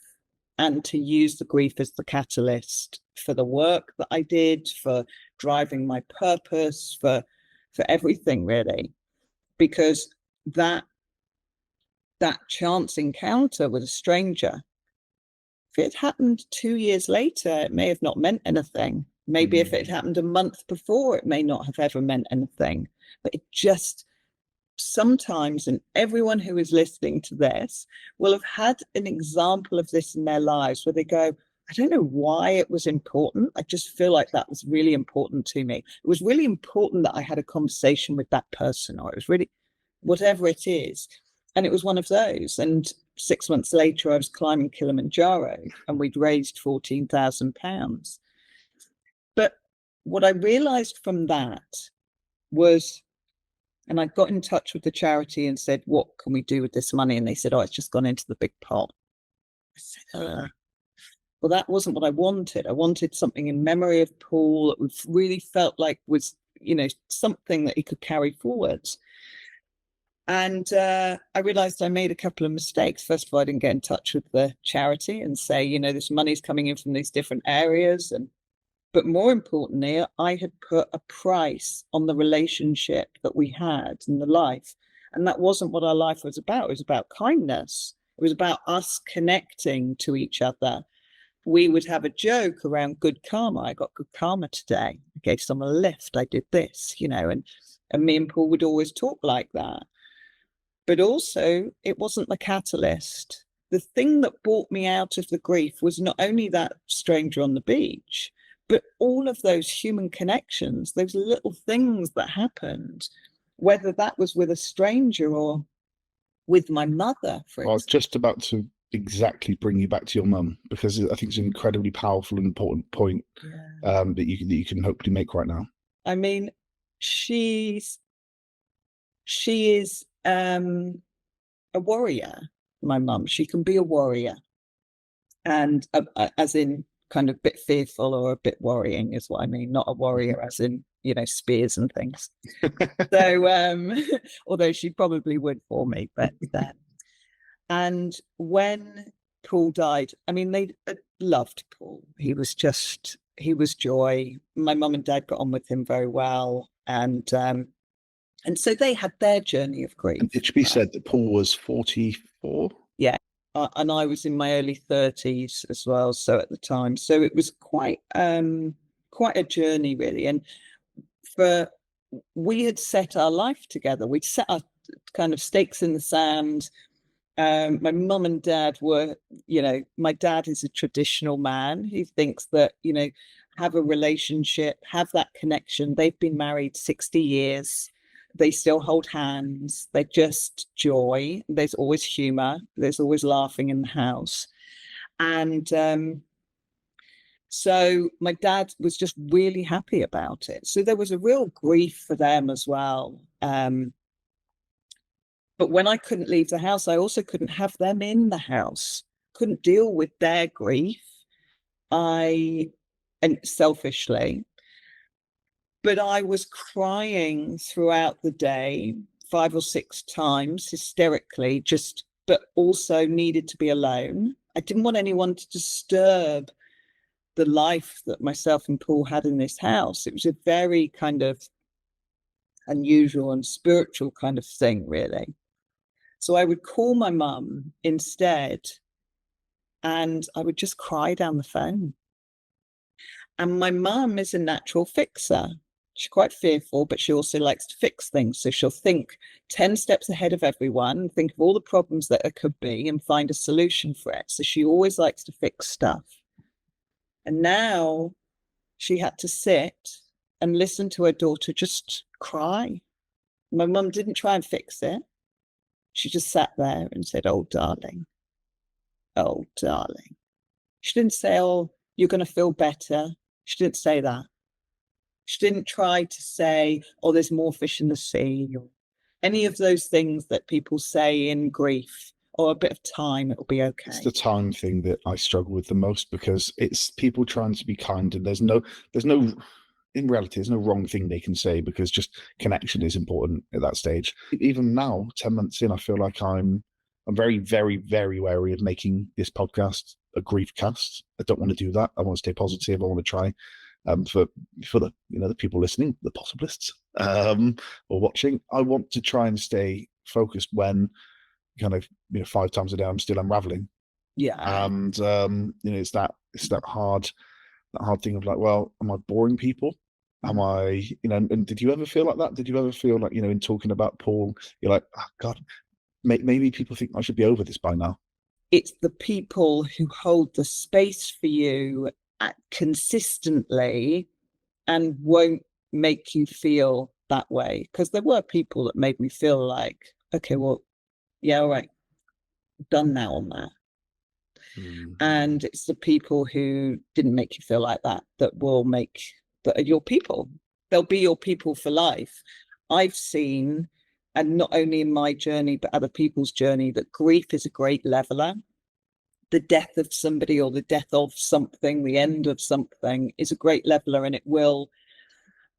and to use the grief as the catalyst for the work that I did, for driving my purpose, for everything really. Because that chance encounter with a stranger, if it happened 2 years later, it may have not meant anything. Maybe if it had happened a month before, it may not have ever meant anything. But it just sometimes, and everyone who is listening to this will have had an example of this in their lives where they go, I don't know why it was important. I just feel like that was really important to me. It was really important that I had a conversation with that person, or it was really, whatever it is. And it was one of those. And 6 months later, I was climbing Kilimanjaro, and we'd raised £14,000. But what I realized from that was, and I got in touch with the charity and said, what can we do with this money? And they said, oh, it's just gone into the big pot. I said, well, that wasn't what I wanted. I wanted something in memory of Paul that really felt like was, something that he could carry forwards. And I realized I made a couple of mistakes. First of all, I didn't get in touch with the charity and say, this money's coming in from these different areas. But more importantly, I had put a price on the relationship that we had in the life. And that wasn't what our life was about. It was about kindness. It was about us connecting to each other. We would have a joke around good karma. I got good karma today. I gave someone a lift. I did this, and And me and Paul would always talk like that. But also, it wasn't the catalyst. The thing that brought me out of the grief was not only that stranger on the beach, but all of those human connections, those little things that happened, whether that was with a stranger or with my mother, for I was example. just about to exactly bring you back to your mum, because I think it's an incredibly powerful and important point that you can hopefully make right now. I mean, she is a warrior, my mum. She can be a warrior, and as in kind of a bit fearful or a bit worrying is what I mean, not a warrior as in, you know, spears and things. So although she probably would for me, but and when Paul died, I mean, they loved Paul. He was joy. My mum and dad got on with him very well, and so they had their journey of grief. And it should be said that Paul was 44. Yeah, and I was in my early 30s as well. So at the time, so it was quite a journey, really. And we had set our life together. We'd set our kind of stakes in the sand. My mum and dad were, you know, my dad is a traditional man. He thinks that, you know, have a relationship, have that connection. They've been married 60 years. They still hold hands. They're just joy. There's always humor. There's always laughing in the house. And so my dad was just really happy about it. So there was a real grief for them as well. But when I couldn't leave the house, I also couldn't have them in the house, couldn't deal with their grief. And selfishly, but I was crying throughout the day 5 or 6 times, hysterically, but also needed to be alone. I didn't want anyone to disturb the life that myself and Paul had in this house. It was a very kind of unusual and spiritual kind of thing, really. So I would call my mum instead, and I would just cry down the phone. And my mum is a natural fixer. She's quite fearful, but she also likes to fix things. So she'll think 10 steps ahead of everyone, think of all the problems that there could be and find a solution for it. So she always likes to fix stuff. And now she had to sit and listen to her daughter just cry. My mum didn't try and fix it. She just sat there and said, "Oh, darling. Oh, darling." She didn't say, "Oh, you're going to feel better." She didn't say that. She didn't try to say, "Oh, there's more fish in the sea," or any of those things that people say in grief. Or a bit of time, it'll be okay. It's the time thing that I struggle with the most, because it's people trying to be kind, and there's no, in reality, there's no wrong thing they can say, because just connection is important at that stage. Even now, 10 months in, I feel like I'm very, very, very wary of making this podcast a grief cast. I don't want to do that. I want to stay positive. I want to try for the, you know, the people listening, the possibilists, or watching. I want to try and stay focused when kind of, you know, 5 times a day I'm still unraveling. Yeah. And you know, it's that hard thing of like, well, am I boring people? Am I, you know, and did you ever feel like that? Did you ever feel like, you know, in talking about Paul, you're like, oh God, maybe people think I should be over this by now? It's the people who hold the space for you consistently and won't make you feel that way. Because there were people that made me feel like, okay, well, yeah, all right, done now on that. And it's the people who didn't make you feel like that that are your people. They'll be your people for life. I've seen, and not only in my journey, but other people's journey, that grief is a great leveler. The death of somebody or the death of something, the end of something, is a great leveler, and it will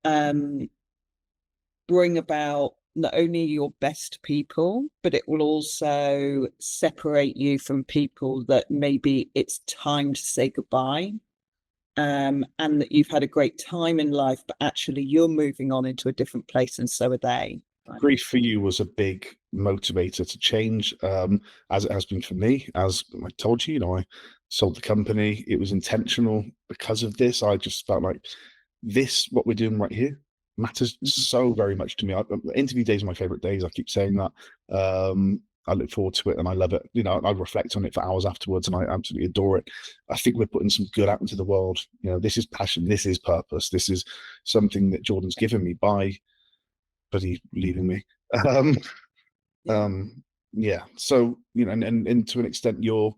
bring about not only your best people, but it will also separate you from people that maybe it's time to say goodbye, and that you've had a great time in life, but actually you're moving on into a different place, and so are they. Grief for you was a big motivator to change, as it has been for me. As I told you, you know, I sold the company. It was intentional because of this. I just felt like what we're doing right here, matters so very much to me. Interview days are my favorite days. I keep saying that. I look forward to it and I love it. You know, I reflect on it for hours afterwards and I absolutely adore it. I think we're putting some good out into the world. You know, this is passion. This is purpose. This is something that Jordan's given me by, but he's leaving me. Yeah. So, you know, and to an extent, your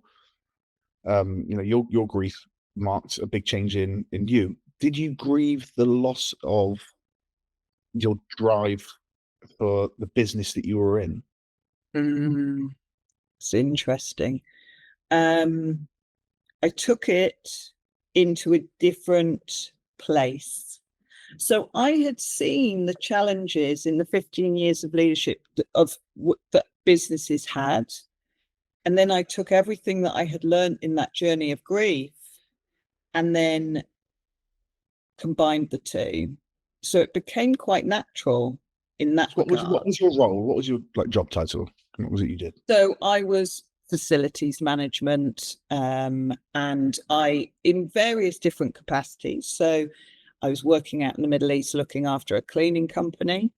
grief marked a big change in you. Did you grieve the loss of your drive for the business that you were in? It's interesting. I took it into a different place. So I had seen the challenges in the 15 years of leadership that businesses had. And then I took everything that I had learned in that journey of grief and then combined the two. So it became quite natural in that regard. What was your role? What was your job title? What was it you did? So I was facilities management, and I in various different capacities. So I was working out in the Middle East looking after a cleaning company.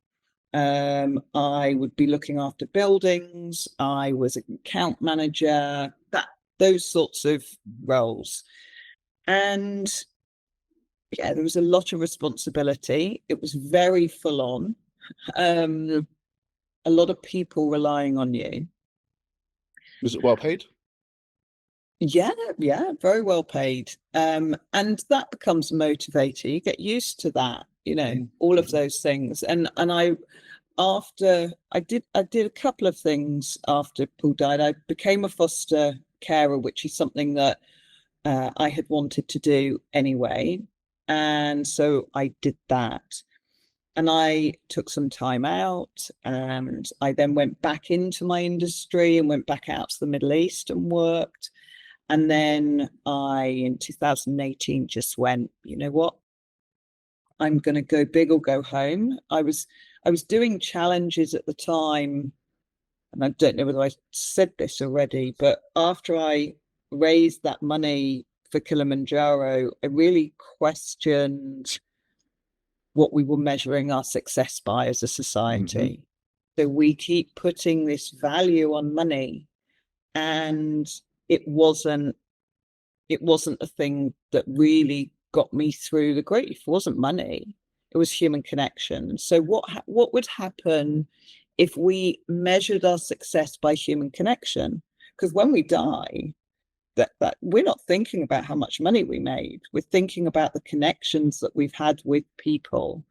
I would be looking after buildings. I was an account manager, those sorts of roles. And yeah, there was a lot of responsibility. It was very full on. A lot of people relying on you. Was it well paid? Yeah, very well paid. And that becomes a motivator. You get used to that, you know, all of those things. And I did a couple of things after Paul died. I became a foster carer, which is something that I had wanted to do anyway. And so I did that. And I took some time out and I then went back into my industry and went back out to the Middle East and worked. And then in 2018, just went, you know what? I'm going to go big or go home. I was doing challenges at the time. And I don't know whether I said this already, but after I raised that money for Kilimanjaro, I really questioned what we were measuring our success by as a society. So we keep putting this value on money, and it wasn't a thing that really got me through the grief. It wasn't money, it was human connection. So what would happen if we measured our success by human connection? Because when we die, that we're not thinking about how much money we made. We're thinking about the connections that we've had with people.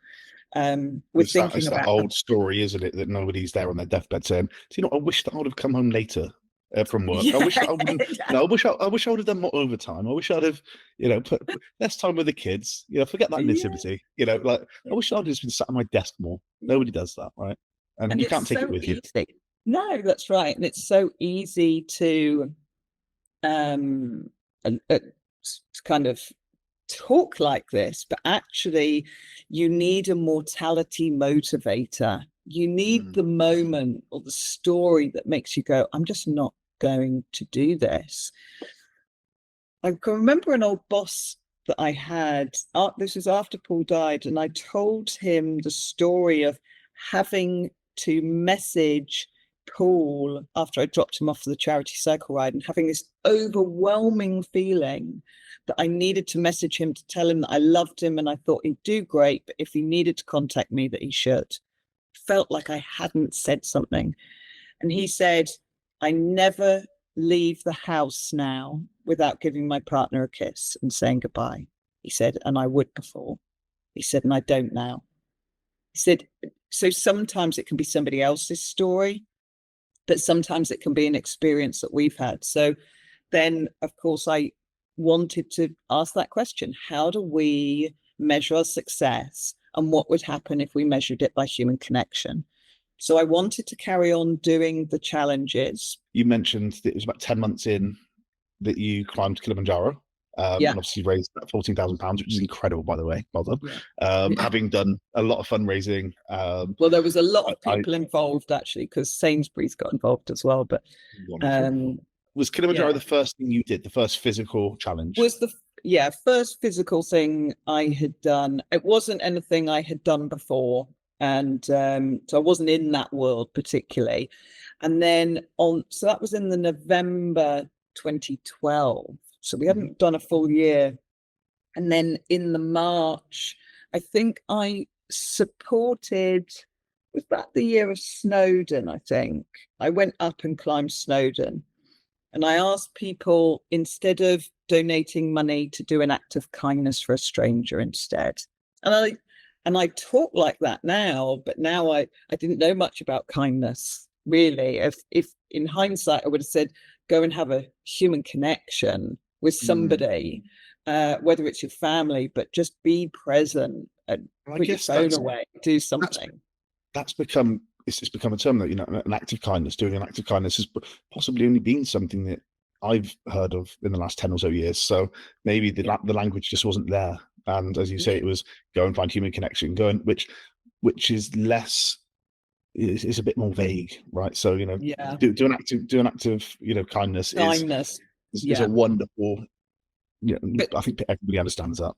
It's that old story, isn't it? That nobody's there on their deathbed saying, "Do you know? I wish that I would have come home later from work. I wish I wouldn't. No, I wish I would have done more overtime. I wish I'd have, put less time with the kids. Forget that nativity. I wish I'd just been sat at my desk more. Nobody does that, right? And you can't take it with you. No, that's right. And it's so easy to kind of talk like this, but actually you need a mortality motivator. You need the moment or the story that makes you go, I'm just not going to do this. I can remember an old boss that I had, this was after Paul died, and I told him the story of having to message Paul after I dropped him off for the charity cycle ride and having this overwhelming feeling that I needed to message him to tell him that I loved him and I thought he'd do great, but if he needed to contact me, that he should. Felt like I hadn't said something. And he said, I never leave the house now without giving my partner a kiss and saying goodbye. He said, and I would before. He said, and I don't now. He said, so sometimes it can be somebody else's story, but sometimes it can be an experience that we've had. So then, of course, I wanted to ask that question. How do we measure our success, and what would happen if we measured it by human connection? So I wanted to carry on doing the challenges. You mentioned that it was about 10 months in that you climbed Kilimanjaro. And obviously raised that £14,000, which is incredible, by the way. Well done. Having done a lot of fundraising. Well, there was a lot of people involved, actually, because Sainsbury's got involved as well. But was Kilimanjaro the first thing you did, the first physical challenge? first physical thing I had done, it wasn't anything I had done before. And so I wasn't in that world particularly. And then so that was in the November 2012. So we hadn't done a full year. And then in the March, I think I supported, was that the year of Snowdon, I think? I went up and climbed Snowdon. And I asked people, instead of donating money, to do an act of kindness for a stranger instead. And I talk like that now, but now I didn't know much about kindness, really. If in hindsight I would have said, go and have a human connection with somebody, whether it's your family, but just be present and put your phone away, do something. That's become it's become a term that, an act of kindness, doing an act of kindness has possibly only been something that I've heard of in the last 10 or so years. So maybe the language just wasn't there. And as you say, it was go and find human connection, which is less, it's a bit more vague, right? So, do an act of kindness is a wonderful, I think everybody understands that.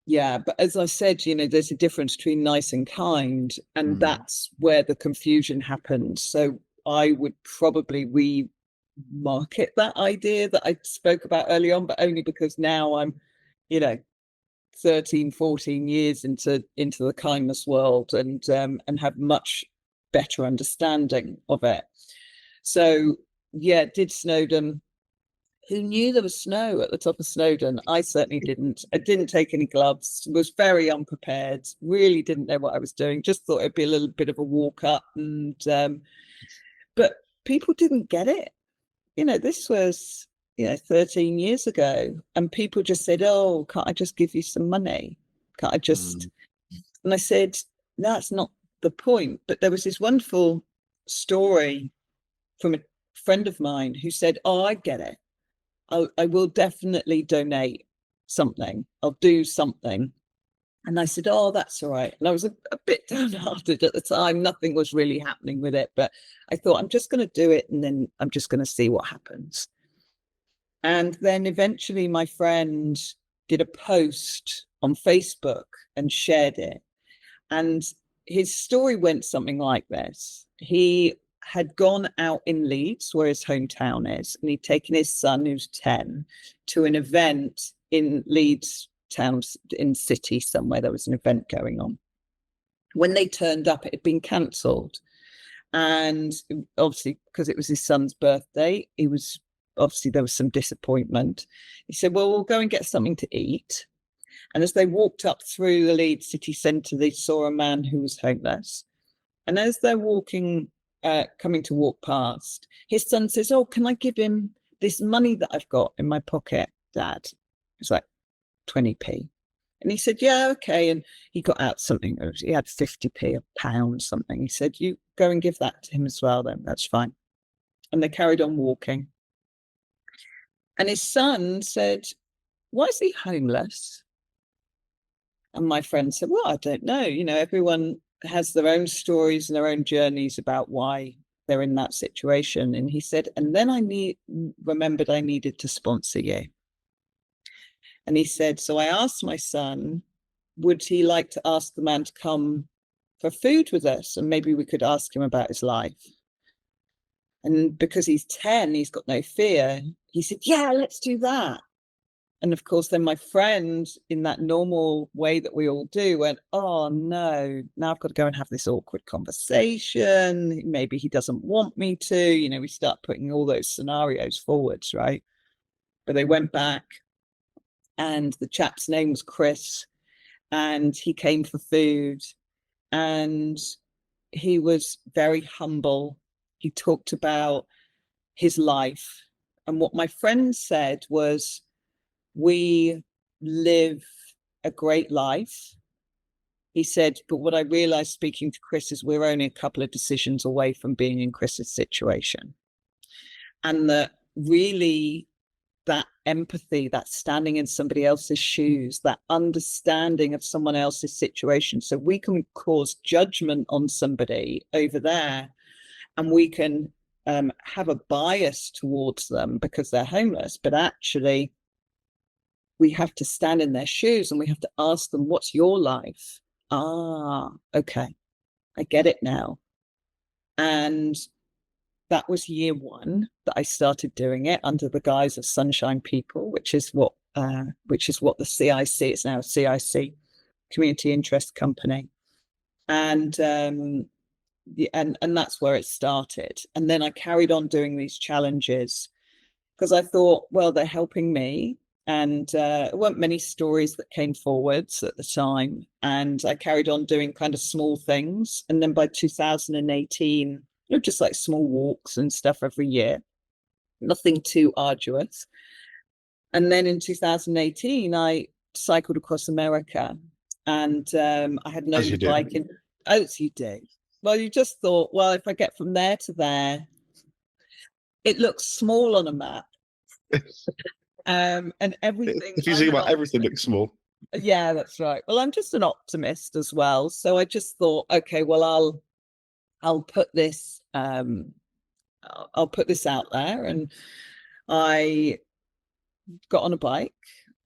Yeah, but as I said, there's a difference between nice and kind, and that's where the confusion happens. So I would probably remarket that idea that I spoke about early on, but only because now I'm, 13, 14 years into the kindness world and have much better understanding of it. So yeah, did Snowdon. Who knew there was snow at the top of Snowdon? I certainly didn't. I didn't take any gloves, was very unprepared, really didn't know what I was doing, just thought it'd be a little bit of a walk up. And but people didn't get it. This was 13 years ago, and people just said, oh, can't I just give you some money? Can't I just And I said, no, that's not the point. But there was this wonderful story from a friend of mine who said, oh, I get it. I will definitely donate something. I'll do something. And I said, oh, that's all right. And I was a bit downhearted at the time. Nothing was really happening with it. But I thought, I'm just going to do it, and then I'm just going to see what happens. And then eventually my friend did a post on Facebook and shared it. And his story went something like this. He had gone out in Leeds, where his hometown is, and he'd taken his son, who's 10, to an event in Leeds town, in city somewhere. There was an event going on. When they turned up, it had been cancelled. And obviously, because it was his son's birthday, there was some disappointment. He said, well, we'll go and get something to eat. And as they walked up through the Leeds city centre, they saw a man who was homeless. And as they're coming to walk past, his son says, oh, can I give him this money that I've got in my pocket, Dad? It's like 20p. And he said, yeah, okay. And he got out something. He had 50p, a pound, something. He said, you go and give that to him as well, then. That's fine. And they carried on walking. And his son said, why is he homeless? And my friend said, well, I don't know. Everyone has their own stories and their own journeys about why they're in that situation. And he said, and then I remembered I needed to sponsor you. And he said, so I asked my son, would he like to ask the man to come for food with us? And maybe we could ask him about his life. And because he's 10, he's got no fear. He said, yeah, let's do that. And of course, then my friend, in that normal way that we all do, went, oh, no, now I've got to go and have this awkward conversation. Maybe he doesn't want me to. We start putting all those scenarios forwards, right? But they went back, and the chap's name was Chris, and he came for food, and he was very humble. He talked about his life. And what my friend said was, we live a great life. He said, but what I realized speaking to Chris is we're only a couple of decisions away from being in Chris's situation. And that really, that empathy, that standing in somebody else's shoes, that understanding of someone else's situation. So we can cause judgment on somebody over there, and we can have a bias towards them because they're homeless, but actually we have to stand in their shoes and we have to ask them, what's your life? Ah, okay. I get it now. And that was year one that I started doing it under the guise of Sunshine People, which is what the CIC, it's now a CIC, Community Interest Company. And that's where it started. And then I carried on doing these challenges because I thought, well, they're helping me. And there weren't many stories that came forwards at the time. And I carried on doing kind of small things. And then by 2018, just like small walks and stuff every year, nothing too arduous. And then in 2018, I cycled across America, and I had no bike. As you do. Well, you just thought, well, if I get from there to there, it looks small on a map. And everything. If you think about everything looks small. Yeah, that's right. Well, I'm just an optimist as well. So I just thought, okay, well, I'll put this I'll put this out there. And I got on a bike,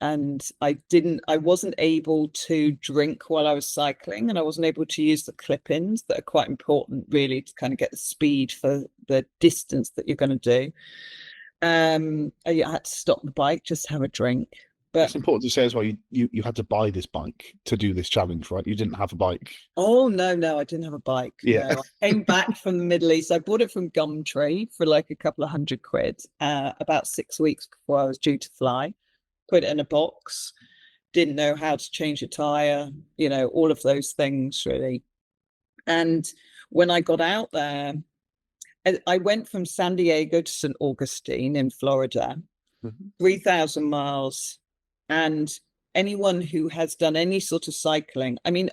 and I wasn't able to drink while I was cycling, and I wasn't able to use the clip-ins that are quite important really to kind of get the speed for the distance that you're going to do. I had to stop the bike, just have a drink. But it's important to say as well, you had to buy this bike to do this challenge, right? You didn't have a bike. Oh, no, I didn't have a bike. Yeah. No. I came back from the Middle East. I bought it from Gumtree for like a couple of £100, about 6 weeks before I was due to fly. Put it in a box, didn't know how to change a tire, all of those things really. And when I got out there, I went from San Diego to St. Augustine in Florida, 3,000 miles. And anyone who has done any sort of cycling, I mean,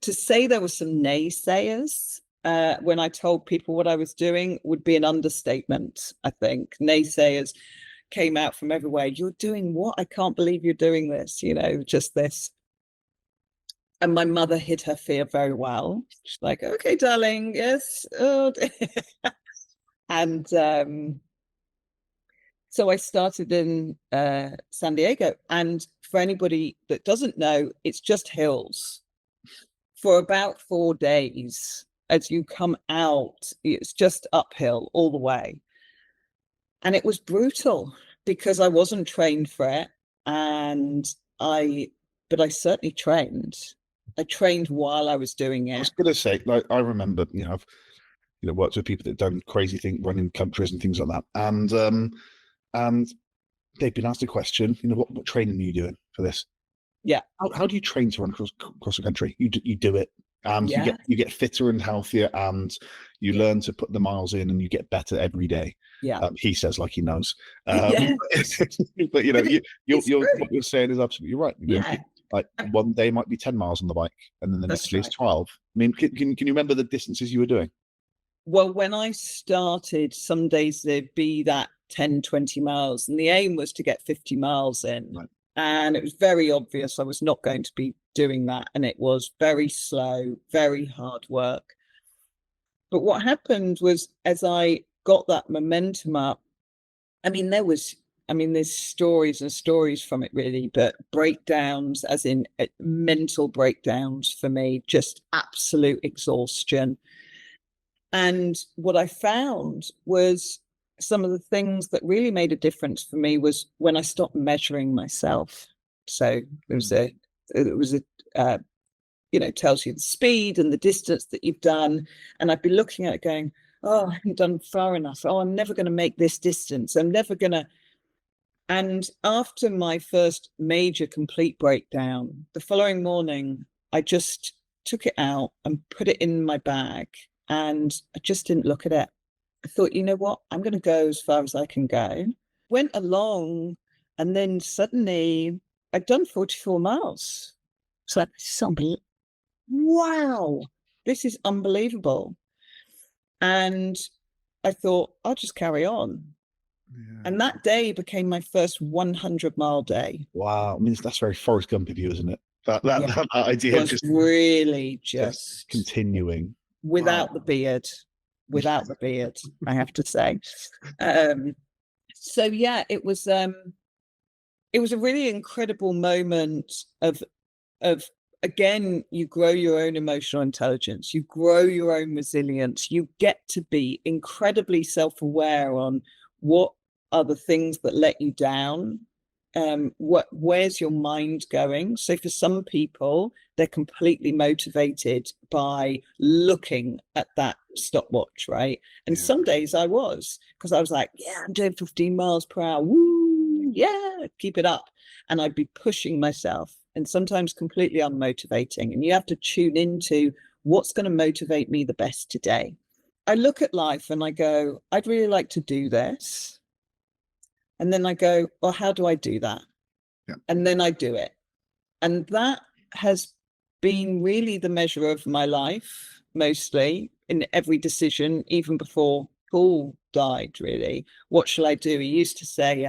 to say there were some naysayers when I told people what I was doing would be an understatement, I think. Naysayers came out from everywhere. You're doing what? I can't believe you're doing this, just this. And my mother hid her fear very well. She's like, okay, darling, yes. Oh. And so I started in San Diego. And for anybody that doesn't know, it's just hills. For about 4 days, as you come out, it's just uphill all the way. And it was brutal because I wasn't trained for it. But I certainly trained. I trained while I was doing it. I was going to say, like, I remember, I've worked with people that done crazy things, running countries and things like that. And they've been asked a question, what training are you doing for this? Yeah. How do you train to run across the country? You do it. And you get fitter and healthier, and you learn to put the miles in, and you get better every day. Yeah. He says like he knows. But what you're saying is absolutely right. Like one day might be 10 miles on the bike, and then the next day is 12. I mean, can you remember the distances you were doing? Well, when I started, some days there'd be that 10, 20 miles, and the aim was to get 50 miles in. Right. And it was very obvious I was not going to be doing that. And it was very slow, very hard work. But what happened was, as I got that momentum up, there's stories and stories from it really, but breakdowns, as in mental breakdowns for me, just absolute exhaustion. And what I found was some of the things that really made a difference for me was when I stopped measuring myself. So it tells you the speed and the distance that you've done. And I'd be looking at it going, oh, I haven't done far enough. Oh, I'm never going to make this distance. I'm never going to. And after my first major complete breakdown, the following morning, I just took it out and put it in my bag. And I just didn't look at it. I thought, you know what? I'm going to go as far as I can go. Went along, and then suddenly I'd done 44 miles. So wow, this is unbelievable. And I thought, I'll just carry on. Yeah. And that day became my first 100-mile day. Wow. I mean, that's very Forrest Gump of you, isn't it? That idea was just really just continuing. Without the beard. Without the beard, I have to say. So yeah, it was it was a really incredible moment of again, you grow your own emotional intelligence, you grow your own resilience, you get to be incredibly self-aware on what are the things that let you down, where's your mind going. So for some people, they're completely motivated by looking at that stopwatch, right? And Yeah. some days I was, because I was like, yeah, I'm doing 15 miles per hour, woo, yeah, keep it up. And I'd be pushing myself, and sometimes completely unmotivating. And you have to tune into what's going to motivate me the best today. I look at life and I go, I'd really like to do this. And then I go, well, how do I do that? Yeah. And then I do it. And that has been really the measure of my life, mostly in every decision, even before Paul died, really. What shall I do? He used to say,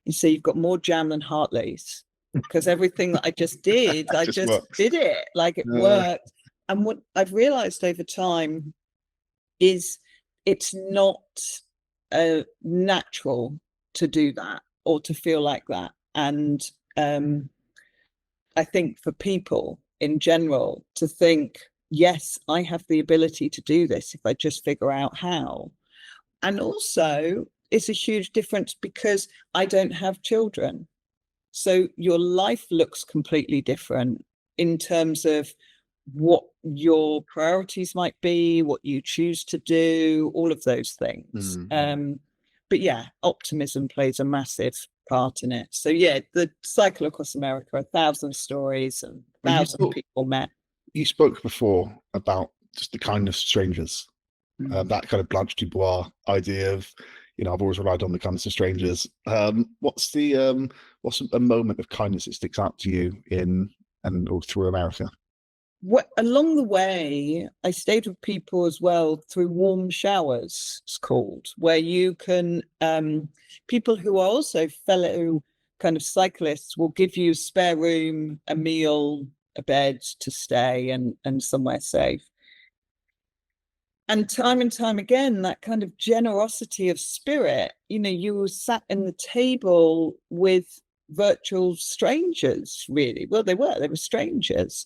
you see, you've got more jam than Hartley's, because everything that I just did, I just did it, like it worked. And what I've realized over time is it's not natural to do that or to feel like that. And I think for people in general to think, yes, I have the ability to do this if I just figure out how. And also, it's a huge difference because I don't have children. So your life looks completely different in terms of what your priorities might be, what you choose to do, all of those things. But yeah, optimism plays a massive part in it. So yeah, the cycle across America, 1,000 stories and 1,000 people met. You spoke before about just the kindness of strangers, that kind of Blanche Dubois idea of, I've always relied on the kindness of strangers. What's a moment of kindness that sticks out to you or through America? Along the way, I stayed with people as well through warm showers, it's called, where you can, people who are also fellow kind of cyclists will give you spare room, a meal, a bed to stay, and somewhere safe. And time again, that kind of generosity of spirit, you were sat in the table with virtual strangers, really. Well, they were strangers.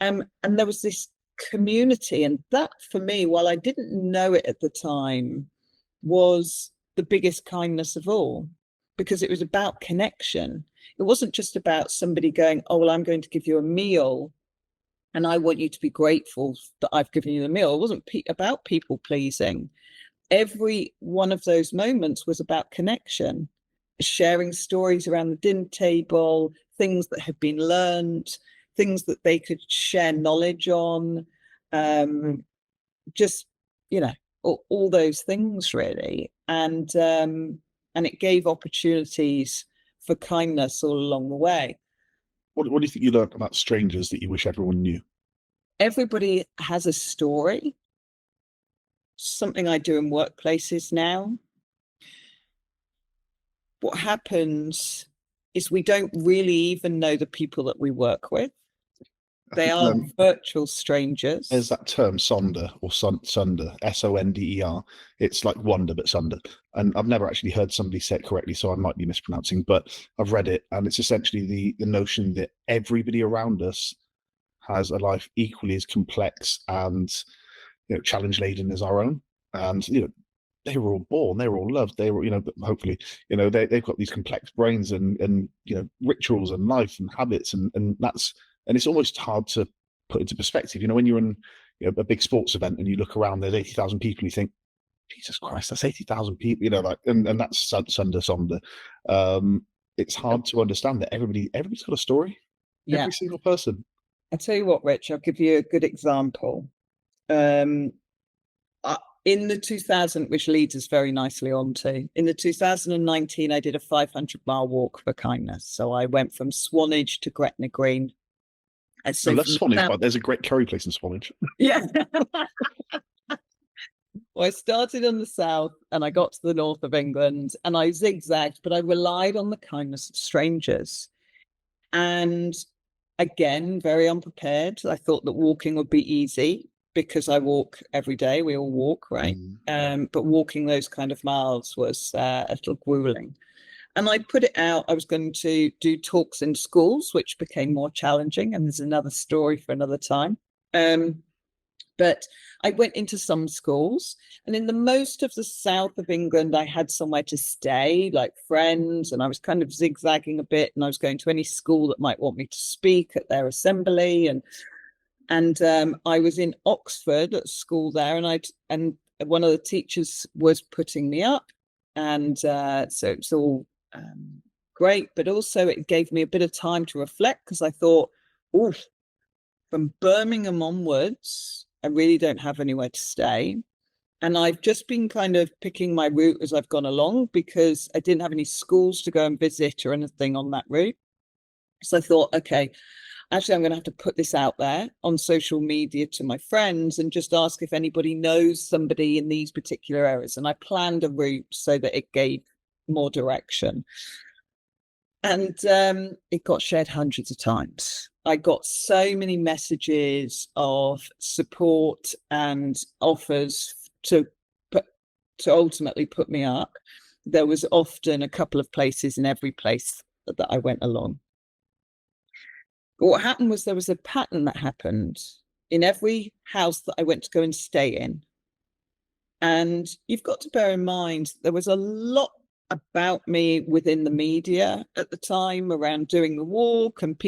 And there was this community. And that, for me, while I didn't know it at the time, was the biggest kindness of all, because it was about connection. It wasn't just about somebody going, oh, well, I'm going to give you a meal and I want you to be grateful that I've given you the meal. It wasn't about people pleasing. Every one of those moments was about connection, sharing stories around the dinner table, things that had been learned, things that they could share knowledge on, just, all those things really. And it gave opportunities for kindness all along the way. What do you think you learned about strangers that you wish everyone knew? Everybody has a story. Something I do in workplaces now. What happens is we don't really even know the people that we work with. They are virtual strangers. There's that term sonder or sunder, S-O-N-D-E-R. It's like wonder, but sunder. And I've never actually heard somebody say it correctly, so I might be mispronouncing, but I've read it, and it's essentially the notion that everybody around us has a life equally as complex and challenge laden as our own. And they were all born, they were all loved, they were but hopefully they've got these complex brains and rituals and life and habits, and it's almost hard to put into perspective. When you're in a big sports event and you look around, there's 80,000 people, you think, Jesus Christ, that's 80,000 people, and that's sonder. It's hard to understand that everybody's got a story. Yeah. Every single person. I'll tell you what, Rich, I'll give you a good example. In the 2000, which leads us very nicely on to, in the 2019, I did a 500-mile walk for kindness. So I went from Swanage to Gretna Green. And so that's Swanage, but there's a great curry place in Swanage. Yeah. Well, I started in the south and I got to the north of England and I zigzagged, but I relied on the kindness of strangers. And again, very unprepared. I thought that walking would be easy because I walk every day. We all walk, right? But walking those kind of miles was a little grueling. And I put it out. I was going to do talks in schools, which became more challenging. And there's another story for another time. But I went into some schools, and in the most of the south of England, I had somewhere to stay, like friends, and I was kind of zigzagging a bit, and I was going to any school that might want me to speak at their assembly. And I was in Oxford at school there, and one of the teachers was putting me up, and so it's all great, but also it gave me a bit of time to reflect, because I thought, oh, from Birmingham onwards, I really don't have anywhere to stay. And I've just been kind of picking my route as I've gone along, because I didn't have any schools to go and visit or anything on that route. So I thought, okay, actually, I'm going to have to put this out there on social media to my friends and just ask if anybody knows somebody in these particular areas. And I planned a route so that it gave more direction. And it got shared hundreds of times. I got so many messages of support and offers to ultimately put me up. There was often a couple of places in every place that I went along. But what happened was there was a pattern that happened in every house that I went to go and stay in. And you've got to bear in mind, there was a lot about me within the media at the time around doing the walk, and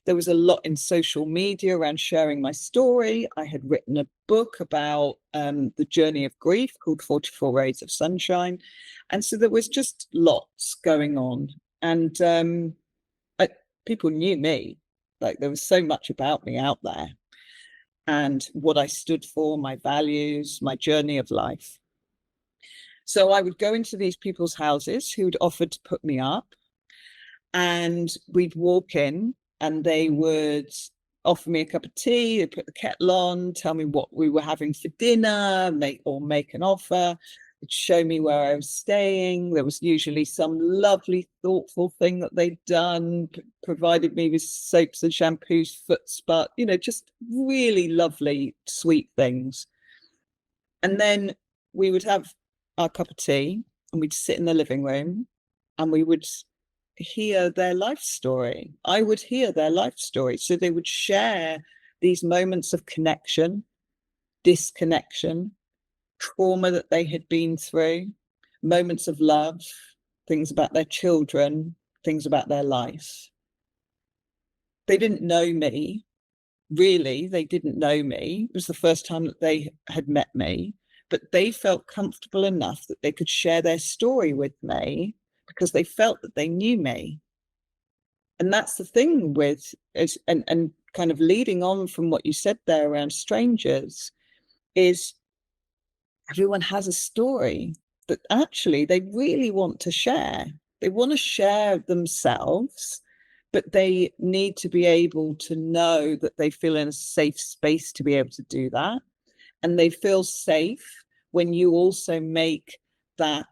there was a lot in social media around sharing my story. I had written a book about the journey of grief called 44 Rays of Sunshine. And so there was just lots going on. And people knew me. Like, there was so much about me out there, and what I stood for, my values, my journey of life. So I would go into these people's houses who'd offered to put me up, and we'd walk in, and they would offer me a cup of tea, they'd put the kettle on, tell me what we were having for dinner, make an offer. It'd show me where I was staying. There was usually some lovely, thoughtful thing that they'd done, provided me with soaps and shampoos, foot spa, just really lovely, sweet things. And then we would have our cup of tea, and we'd sit in the living room, and we would hear their life story. I would hear their life story. So they would share these moments of connection, disconnection, trauma that they had been through, moments of love, things about their children, things about their life. They didn't know me, really. They didn't know me. It was the first time that they had met me, but they felt comfortable enough that they could share their story with me because they felt that they knew me. And that's the thing with, and kind of leading on from what you said there around strangers, is everyone has a story that actually they really want to share. They want to share themselves, but they need to be able to know that they feel in a safe space to be able to do that. And they feel safe when you also make that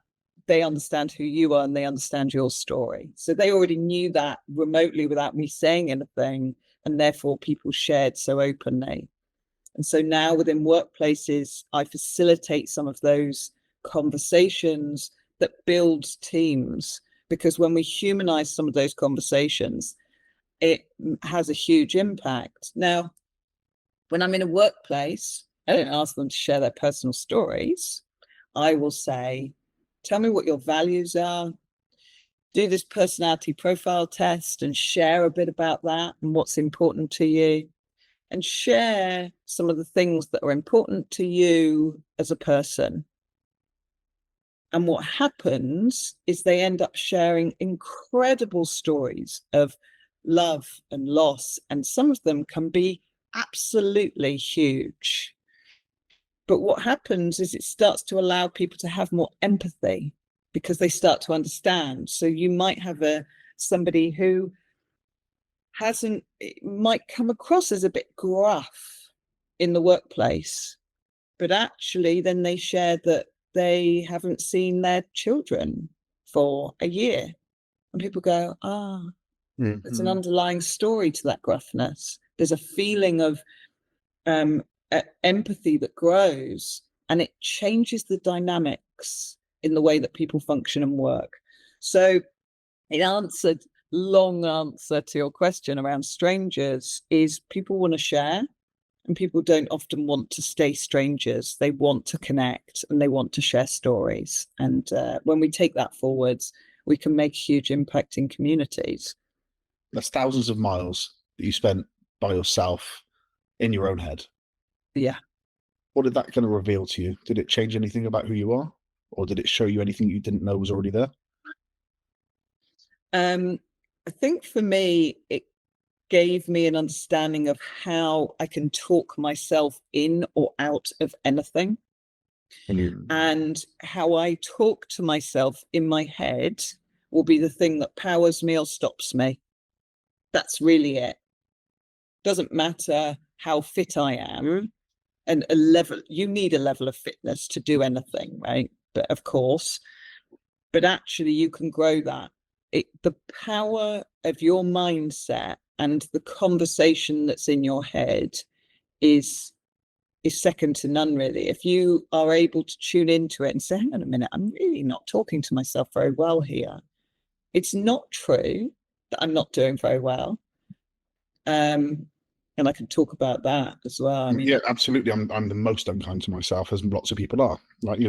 they understand who you are and they understand your story. So they already knew that remotely without me saying anything, and therefore people shared so openly. And so now within workplaces, I facilitate some of those conversations that builds teams, because when we humanize some of those conversations, it has a huge impact. Now, when I'm in a workplace, I don't ask them to share their personal stories. I will say, tell me what your values are, do this personality profile test and share a bit about that and what's important to you, and share some of the things that are important to you as a person. And what happens is they end up sharing incredible stories of love and loss, and some of them can be absolutely huge. But what happens is it starts to allow people to have more empathy because they start to understand. So you might have somebody who might come across as a bit gruff in the workplace, but actually then they share that they haven't seen their children for a year, and people go, there's an underlying story to that gruffness. There's a feeling of empathy that grows, and it changes the dynamics in the way that people function and work. So in answered long answer to your question around strangers is people want to share, and people don't often want to stay strangers. They want to connect and they want to share stories. And when we take that forwards, we can make a huge impact in communities. That's thousands of miles that you spent by yourself in your own head. Yeah. What did that kind of reveal to you? Did it change anything about who you are? Or did it show you anything you didn't know was already there? I think for me, it gave me an understanding of how I can talk myself in or out of anything. And how I talk to myself in my head will be the thing that powers me or stops me. That's really it. Doesn't matter how fit I am. And you need a level of fitness to do anything, right? But of course, but actually you can grow that. The power of your mindset and the conversation that's in your head is second to none, really. If you are able to tune into it and say, hang on a minute, I'm really not talking to myself very well here. It's not true that I'm not doing very well. And I can talk about that as well. I mean, yeah, absolutely. I'm the most unkind to myself, as lots of people are. Like,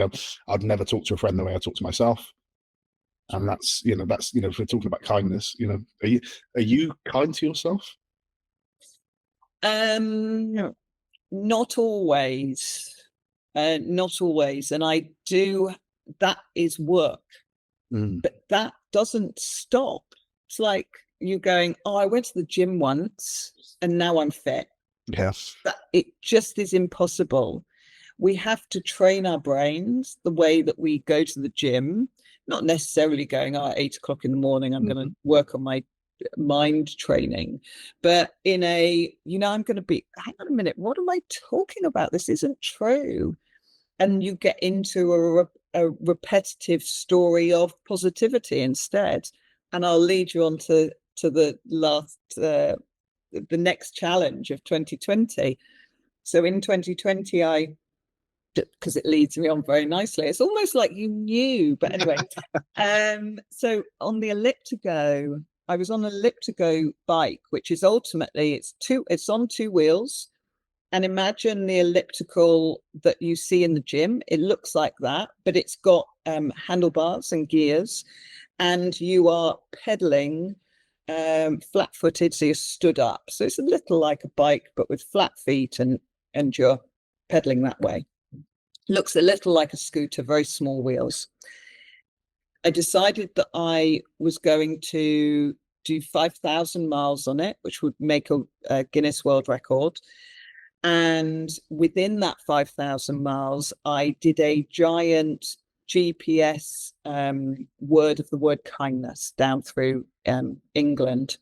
I'd never talk to a friend the way I talk to myself. And that's if we're talking about kindness, are you kind to yourself? Not always. Not always. And I do, that is work. But that doesn't stop. It's like you going, oh, I went to the gym once and now I'm fit. Yes. It just is impossible. We have to train our brains the way that we go to the gym, not necessarily going, oh, at 8 o'clock in the morning, I'm going to work on my mind training, but in I'm going to be, hang on a minute, what am I talking about? This isn't true. And you get into a repetitive story of positivity instead. And I'll lead you on to the last, the next challenge of 2020. So in 2020, because it leads me on very nicely. It's almost like you knew, but anyway. So on the Elliptigo, I was on an Elliptigo bike, which is ultimately it's on 2 wheels. And imagine the elliptical that you see in the gym. It looks like that, but it's got handlebars and gears, and you are pedaling flat-footed, so you're stood up. So it's a little like a bike, but with flat feet, and you're pedaling that way. Looks a little like a scooter, very small wheels. I decided that I was going to do 5,000 miles on it, which would make a Guinness World Record. And within that 5,000 miles, I did a giant GPS word of the word kindness down through England.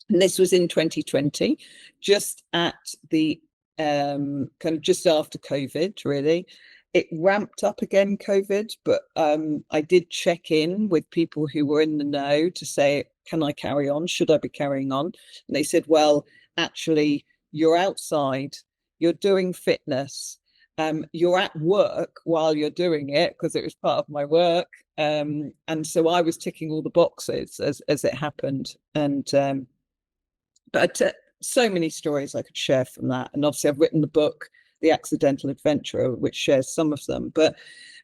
And this was in 2020, just at the kind of just after COVID, really. It ramped up again, COVID, but I did check in with people who were in the know to say, can I carry on? Should I be carrying on? And they said, well, actually, you're outside, you're doing fitness, you're at work while you're doing it, because it was part of my work. And so I was ticking all the boxes as it happened. And but so many stories I could share from that. And obviously I've written the book, The Accidental Adventurer, which shares some of them. But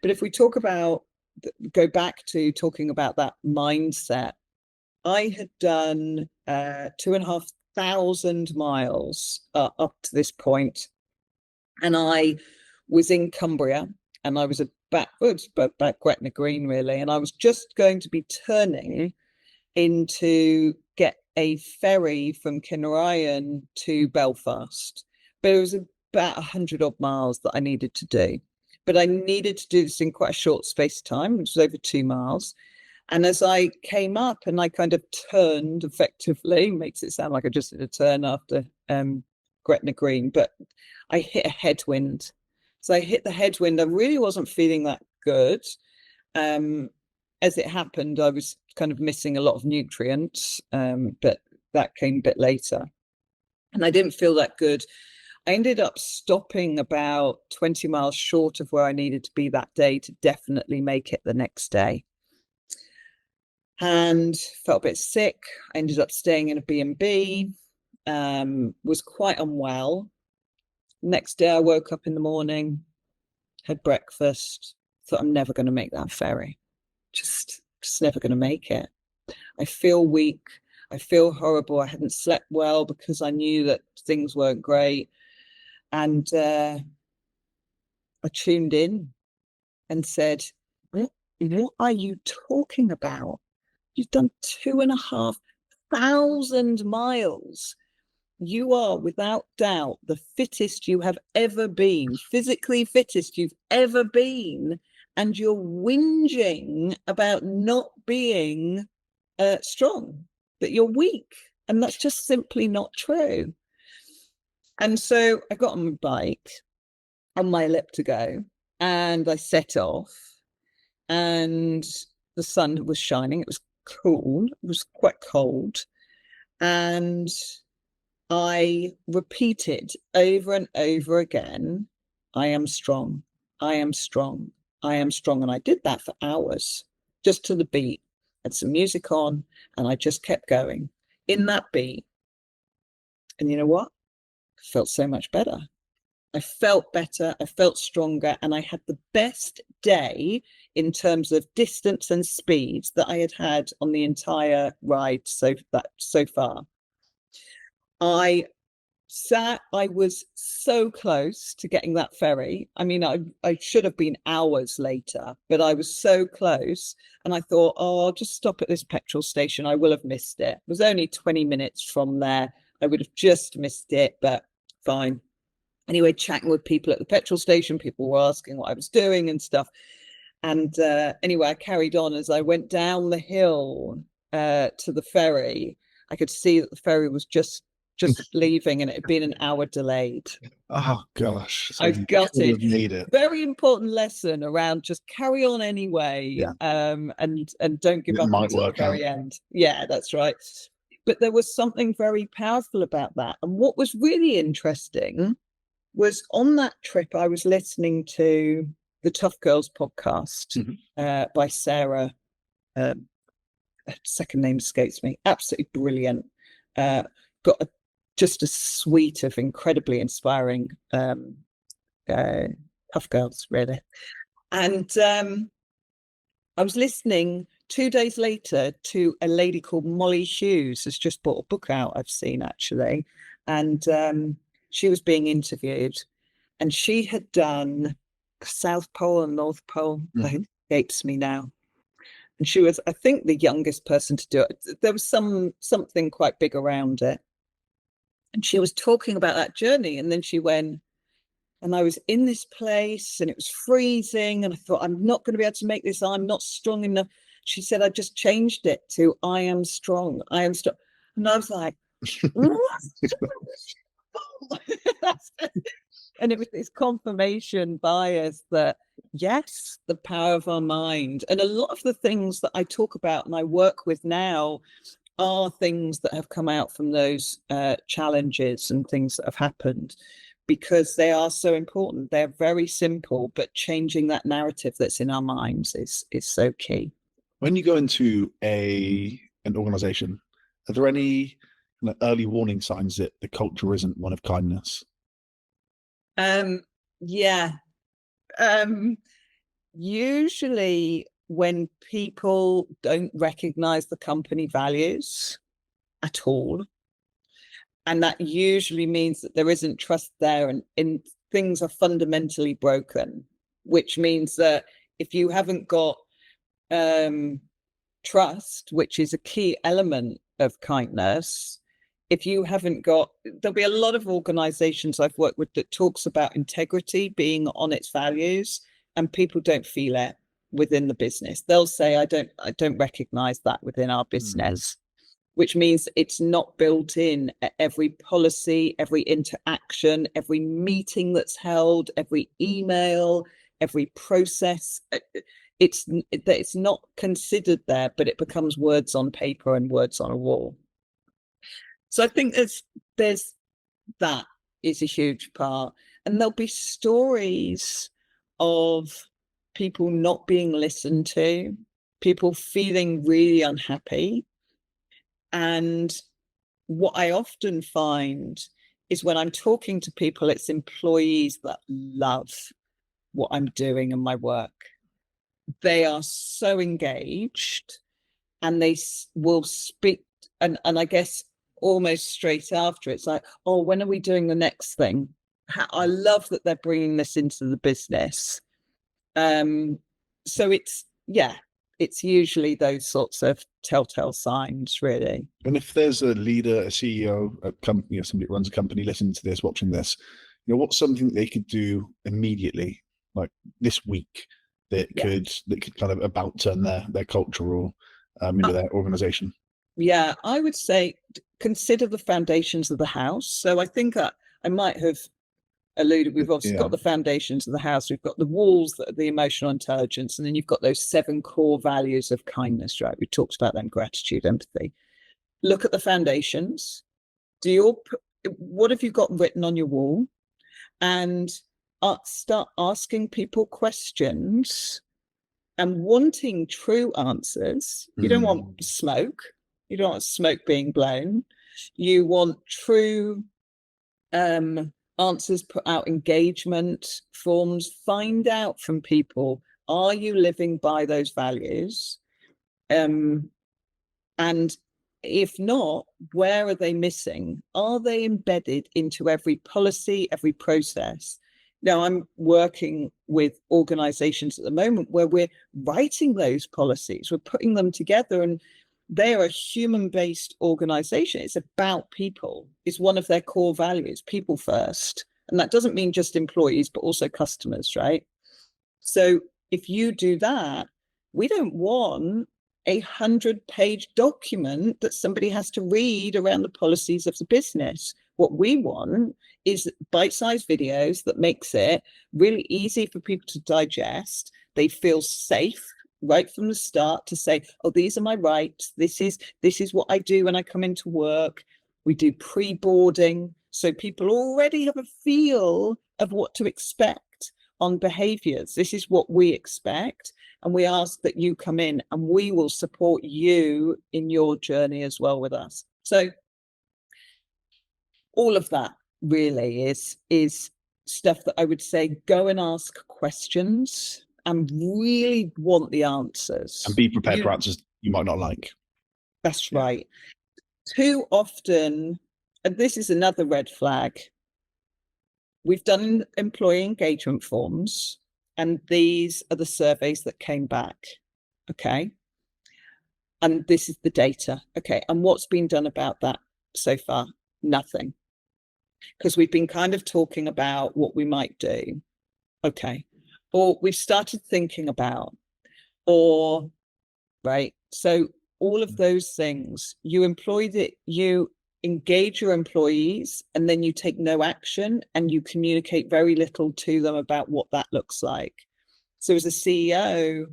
if we go back to talking about that mindset, I had done 2,500 miles up to this point, and I was in Cumbria, and I was backwards, but back Gretna Green, really, and I was just going to be turning in to get a ferry from Kinryan to Belfast, but it was about 100 odd miles that I needed to do. But I needed to do this in quite a short space of time, which was over 2 miles. And as I came up and I kind of turned effectively, makes it sound like I just did a turn after Gretna Green, but I hit a headwind. So I hit the headwind. I really wasn't feeling that good. As it happened, I was kind of missing a lot of nutrients, but that came a bit later. And I didn't feel that good. I ended up stopping about 20 miles short of where I needed to be that day to definitely make it the next day. and felt a bit sick. I ended up staying in a B&B, was quite unwell. Next day I woke up in the morning, had breakfast, thought I'm never going to make that ferry. Just never going to make it. I feel weak. I feel horrible. I hadn't slept well because I knew that things weren't great. And I tuned in and said, what are you talking about? You've done 2,500 miles. You are without doubt the fittest you have ever been, physically fittest you've ever been. And you're whinging about not being strong, that you're weak. And that's just simply not true. And so I got on my bike, on my elliptigo, and I set off, and the sun was shining. It was cool. It was quite cold. And I repeated over and over again, I am strong. I am strong. I am strong. And I did that for hours, just to the beat. Had some music on, and I just kept going in that beat. And you know what? I felt so much better. I felt better. I felt stronger. And I had the best day in terms of distance and speed that I had on the entire ride so far. I was so close to getting that ferry. I mean, I should have been hours later, but I was so close. And I thought, oh, I'll just stop at this petrol station. I will have missed it. It was only 20 minutes from there. I would have just missed it, but fine. Anyway, chatting with people at the petrol station, people were asking what I was doing and stuff. And anyway, I carried on. As I went down the hill to the ferry, I could see that the ferry was just leaving, and it had been an hour delayed. Oh gosh, so I've got it. Made it. Very important lesson around just carry on anyway. Yeah. And don't give up until the very end. Yeah, that's right. But there was something very powerful about that. And what was really interesting was on that trip, I was listening to the Tough Girls podcast by Sarah. Second name escapes me. Absolutely brilliant. Got just a suite of incredibly inspiring tough girls, really. And I was listening 2 days later to a lady called Molly Hughes, has just bought a book out I've seen, actually. And she was being interviewed, and she had done South Pole and North Pole. It escapes me now. And she was, I think, the youngest person to do it. There was something quite big around it. And she was talking about that journey. And then she went, and I was in this place and it was freezing. And I thought, I'm not going to be able to make this. I'm not strong enough. She said, I just changed it to, I am strong. I am strong. And I was like, and it was this confirmation bias that, yes, the power of our mind. And a lot of the things that I talk about and I work with now are things that have come out from those challenges and things that have happened, because they are so important. They're very simple, but changing that narrative that's in our minds is so key. When you go into an organization, are there any early warning signs that the culture isn't one of kindness? Yeah. Usually when people don't recognize the company values at all, and that usually means that there isn't trust there, and things are fundamentally broken, which means that if you haven't got trust, which is a key element of kindness, if you haven't got, there'll be a lot of organizations I've worked with that talks about integrity being on its values, and people don't feel it within the business. They'll say, I don't recognize that within our business, which means it's not built in at every policy, every interaction, every meeting that's held, every email, every process. It's not considered there, but it becomes words on paper and words on a wall. So I think there's that is a huge part. And there'll be stories of people not being listened to, people feeling really unhappy. And what I often find is when I'm talking to people, it's employees that love what I'm doing and my work. They are so engaged, and they will speak, and I guess almost straight after, it's like, oh, when are we doing the next thing? I love that they're bringing this into the business. So it's usually those sorts of telltale signs, really. And if there's a leader, a CEO, a company, or somebody who runs a company listening to this, watching this, what's something they could do immediately, like this week, that could kind of about turn their culture or their organization? Yeah, I would say consider the foundations of the house. So I think I might have alluded, we've obviously got the foundations of the house, we've got the walls that are the emotional intelligence, and then you've got those 7 core values of kindness, right? We talked about them: gratitude, empathy. Look at the foundations. What have you got written on your wall? And start asking people questions and wanting true answers. You don't want smoke. You don't want smoke being blown. You want true answers, put out engagement forms, find out from people, are you living by those values? And if not, where are they missing? Are they embedded into every policy, every process? Now, I'm working with organizations at the moment where we're writing those policies, we're putting them together, and they are a human-based organization. It's about people. It's one of their core values, people first. And that doesn't mean just employees, but also customers, right? So if you do that, we don't want a 100-page document that somebody has to read around the policies of the business. What we want is bite-sized videos that makes it really easy for people to digest. They feel safe right from the start to say, oh, these are my rights. This is what I do when I come into work. We do pre-boarding, so people already have a feel of what to expect on behaviors. This is what we expect. And we ask that you come in, and we will support you in your journey as well with us. So all of that really is stuff that I would say, go and ask questions and really want the answers. And be prepared for answers you might not like. That's right. Too often, and this is another red flag, we've done employee engagement forms, and these are the surveys that came back. Okay. And this is the data. Okay. And what's been done about that so far? Nothing. Because we've been kind of talking about what we might do. Okay. Or we've started thinking about, right? So all of those things, you engage your employees, and then you take no action, and you communicate very little to them about what that looks like. So as a CEO,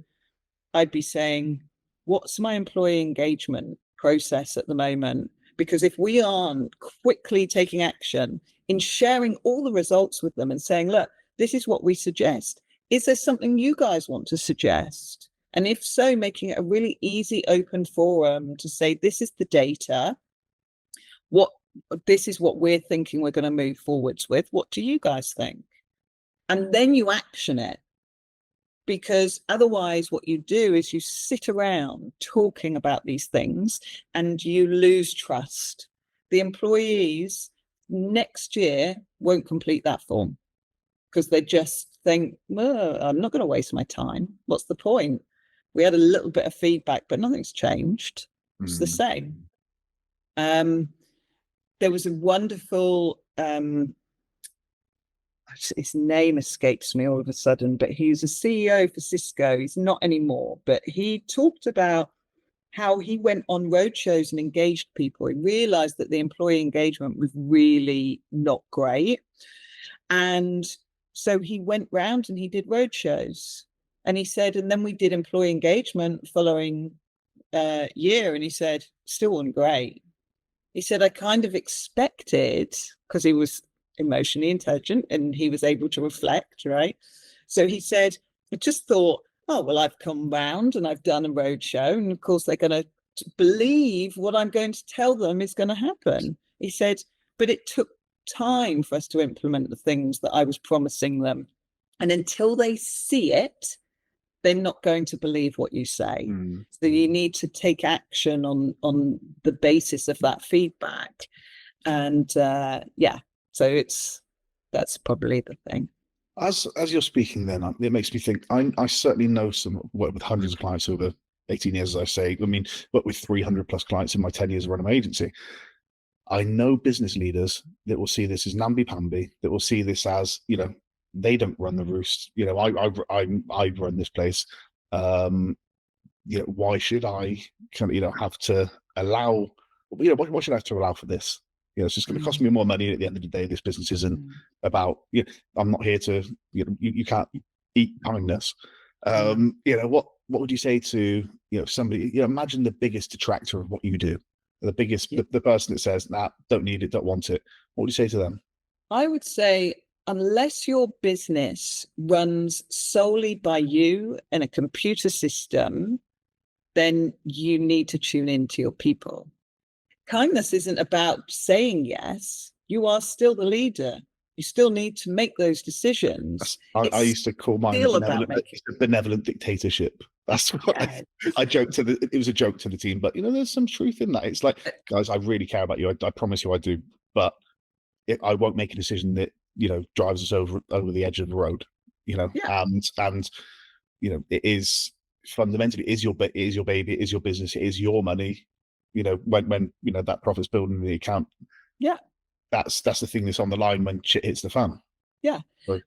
I'd be saying, what's my employee engagement process at the moment? Because if we aren't quickly taking action in sharing all the results with them and saying, look, this is what we suggest. Is there something you guys want to suggest? And if so, making it a really easy, open forum to say, this is the data. This is what we're thinking we're going to move forwards with. What do you guys think? And then you action it. Because otherwise what you do is you sit around talking about these things and you lose trust. The employees next year won't complete that form because they just think, well, I'm not going to waste my time. What's the point? We had a little bit of feedback, but nothing's changed. It's the same. There was a wonderful, his name escapes me all of a sudden, but he's a CEO for Cisco. He's not anymore, but he talked about how he went on roadshows and engaged people. He realized that the employee engagement was really not great. And so he went round and he did roadshows. And he said, and then we did employee engagement following year. And he said, still wasn't great. He said, I kind of expected, because he was emotionally intelligent and he was able to reflect, right? So he said, I just thought oh, well, I've come round and I've done a roadshow, and of course they're going to believe what I'm going to tell them is going to happen. He said, but it took time for us to implement the things that I was promising them. And until they see it, they're not going to believe what you say. So you need to take action on the basis of that feedback. And so that's probably the thing. As you're speaking, then it makes me think. I certainly know some work with hundreds of clients over 18 years, as I say. I mean, work with 300 plus clients in my 10 years of running my agency. I know business leaders that will see this as namby-pamby, that will see this as, they don't run the roost. I run this place. Why should I have to allow? Why should I have to allow for this? It's just going to cost me more money. At the end of the day, this business isn't about. I'm not here to. You can't eat kindness. What would you say to somebody? Imagine the biggest detractor of what you do, the biggest, the person that says, "Nah, don't need it, don't want it." What would you say to them? I would say, unless your business runs solely by you and a computer system, then you need to tune into your people. Kindness isn't about saying yes. You are still the leader. You still need to make those decisions. I used to call mine benevolent dictatorship. That's what I joked to it was a joke to the team, but there's some truth in that. It's like, guys, I really care about you. I promise you I do, but I won't make a decision that drives us over the edge of the road. And it is fundamentally it is your baby, it is your business, it is your money. When that profit's building the account, that's the thing that's on the line when shit hits the fan.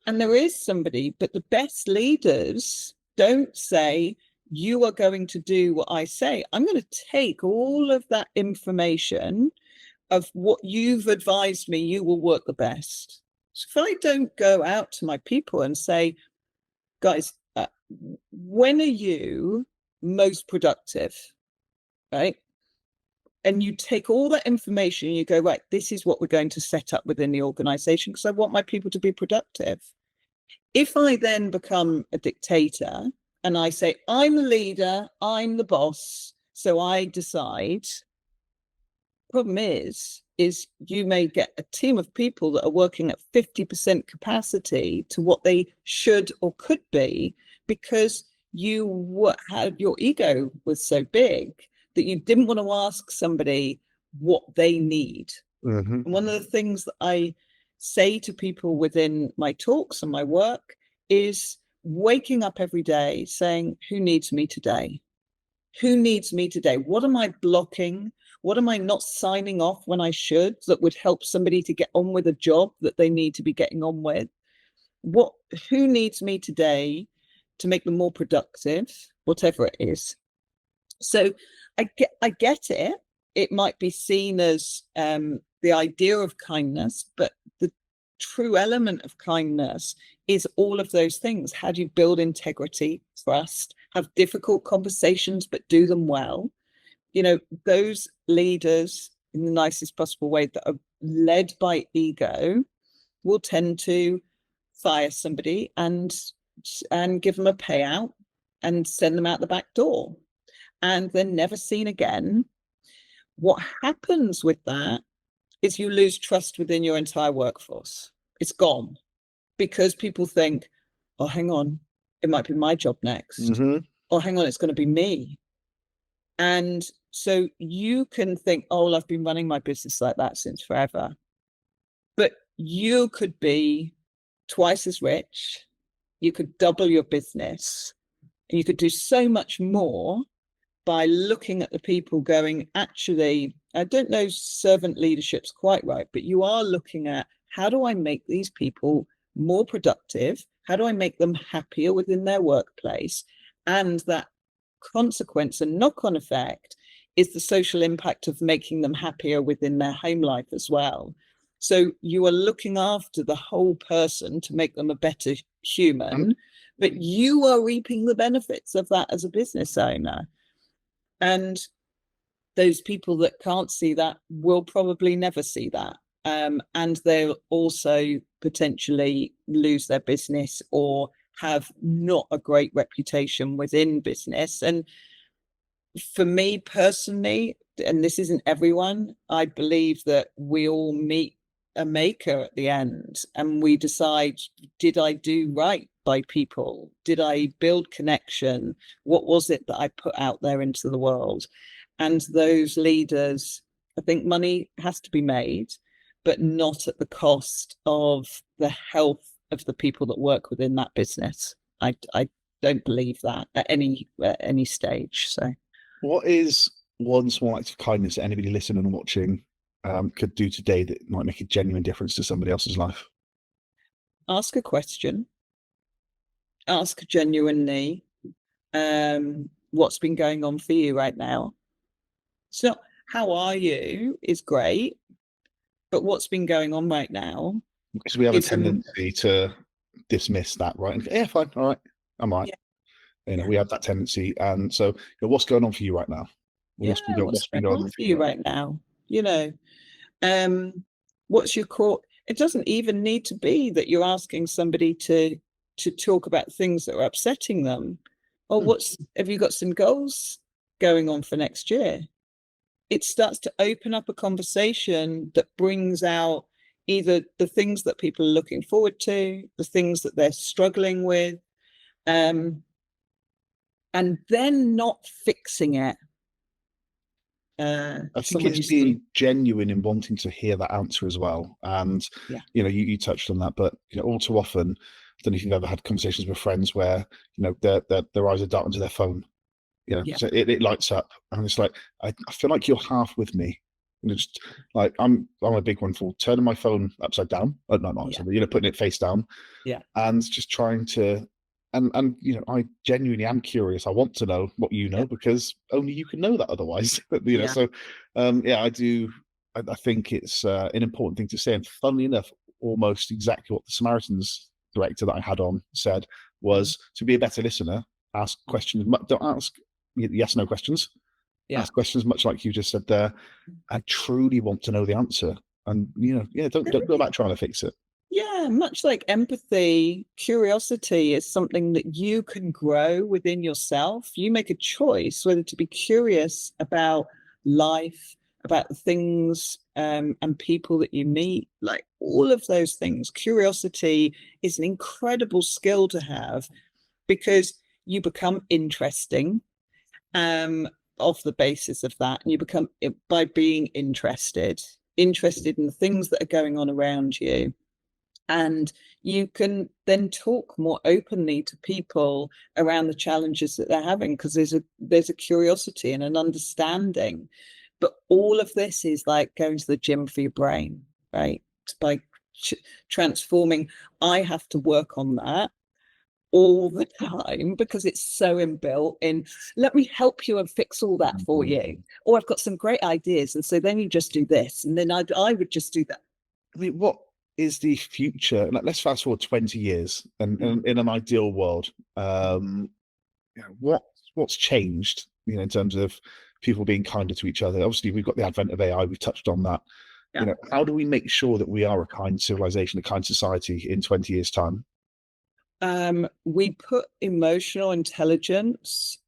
And there is somebody, but the best leaders don't say, you are going to do what I say. I'm going to take all of that information of what you've advised me you will work the best. So if I don't go out to my people and say, guys, when are you most productive, right? And you take all that information and you go, right, this is what we're going to set up within the organization because I want my people to be productive. If I then become a dictator and I say, I'm the leader, I'm the boss, so I decide, problem is you may get a team of people that are working at 50% capacity to what they should or could be because your ego was so big that you didn't want to ask somebody what they need. And one of the things that I say to people within my talks and my work is waking up every day saying, who needs me today? Who needs me today? What am I blocking? What am I not signing off when I should that would help somebody to get on with a job that they need to be getting on with? Who needs me today to make them more productive, whatever it is? So I get it. It might be seen as the idea of kindness, but the true element of kindness is all of those things. How do you build integrity, trust, have difficult conversations, but do them well? Those leaders in the nicest possible way that are led by ego will tend to fire somebody and give them a payout and send them out the back door. And they're never seen again. What happens with that is you lose trust within your entire workforce. It's gone because people think, oh, hang on, it might be my job next. Oh, hang on, it's going to be me. And so you can think, oh, well, I've been running my business like that since forever. But you could be twice as rich. You could double your business. And you could do so much more by looking at the people going, actually, I don't know servant leadership's quite right, but you are looking at how do I make these people more productive? How do I make them happier within their workplace? And that consequence and knock-on effect is the social impact of making them happier within their home life as well. So you are looking after the whole person to make them a better human, but you are reaping the benefits of that as a business owner. And those people that can't see that will probably never see that. And they'll also potentially lose their business or have not a great reputation within business. And for me personally, and this isn't everyone, I believe that we all meet a maker at the end, and we decide, did I do right by people? Did I build connection? What was it that I put out there into the world? And those leaders, I think money has to be made, but not at the cost of the health of the people that work within that business. I don't believe that at any stage. So What is one small act of kindness that anybody listening and watching could do today that might make a genuine difference to somebody else's life? ask a question, ask genuinely, what's been going on for you right now. So how are you is great, but what's been going on right now? Because we have a tendency to dismiss that, right? And go, yeah, fine, all right, I'm right. Yeah. We have that tendency, and so what's going on for you right now? What's going on for you right now? What's your core? It doesn't even need to be that you're asking somebody to talk about things that are upsetting them. Or have you got some goals going on for next year? It starts to open up a conversation that brings out either the things that people are looking forward to, the things that they're struggling with, and then not fixing it. I think it's being genuine in wanting to hear that answer as well. And you touched on that, but all too often, I don't know if you've ever had conversations with friends where their eyes are dark into their phone. So it lights up, and it's like I feel like you're half with me. Just like I'm a big one for turning my phone upside down. Not upside, but putting it face down. And just trying to. And I genuinely am curious. I want to know what you know, because only you can know that otherwise. So I do. I think it's an important thing to say. And funnily enough, almost exactly what the Samaritans director that I had on said was to be a better listener, ask questions. Don't ask yes/no questions. Ask questions much like you just said there. I truly want to know the answer, and don't go back trying to fix it. Yeah, much like empathy, curiosity is something that you can grow within yourself. You make a choice whether to be curious about life, about the things and people that you meet, like all of those things. Curiosity is an incredible skill to have, because you become interesting off the basis of that. And you become, by being interested in the things that are going on around you. And you can then talk more openly to people around the challenges that they're having, because there's a curiosity and an understanding. But all of this is like going to the gym for your brain, right? It's by transforming. I have to work on that all the time, because it's so inbuilt in, let me help you and fix all that for you. Or I've got some great ideas, and so then you just do this, and then I would just do that. I mean, what is the future? Let's fast forward 20 years, and in an ideal world, what's changed, in terms of people being kinder to each other? Obviously, we've got the advent of AI. We've touched on that. How do we make sure that we are a kind civilization, a kind society in 20 years' time? We put emotional intelligence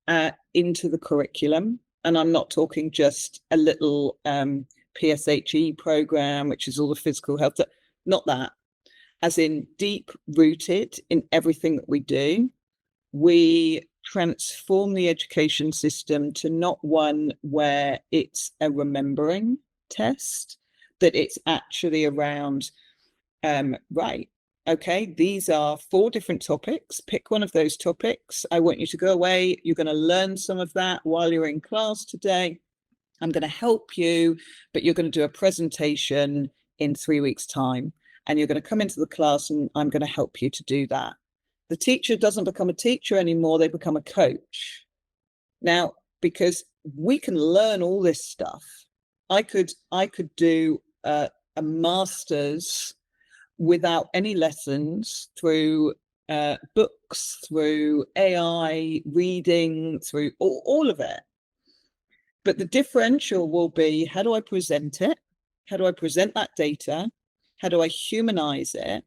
into the curriculum, and I'm not talking just a little PSHE program, which is all the physical health. Not that, as in deep rooted in everything that we do. We transform the education system to not one where it's a remembering test, that it's actually around, right, okay, these are 4 different topics. Pick one of those topics. I want you to go away. You're going to learn some of that while you're in class today. I'm going to help you, but you're going to do a presentation in 3 weeks' time, and you're going to come into the class, and I'm going to help you to do that. The teacher doesn't become a teacher anymore. They become a coach. Now, because we can learn all this stuff, I could do a master's without any lessons, through books, through AI, reading, through all of it. But the differential will be, how do I present it? How do I present that data? How do I humanize it?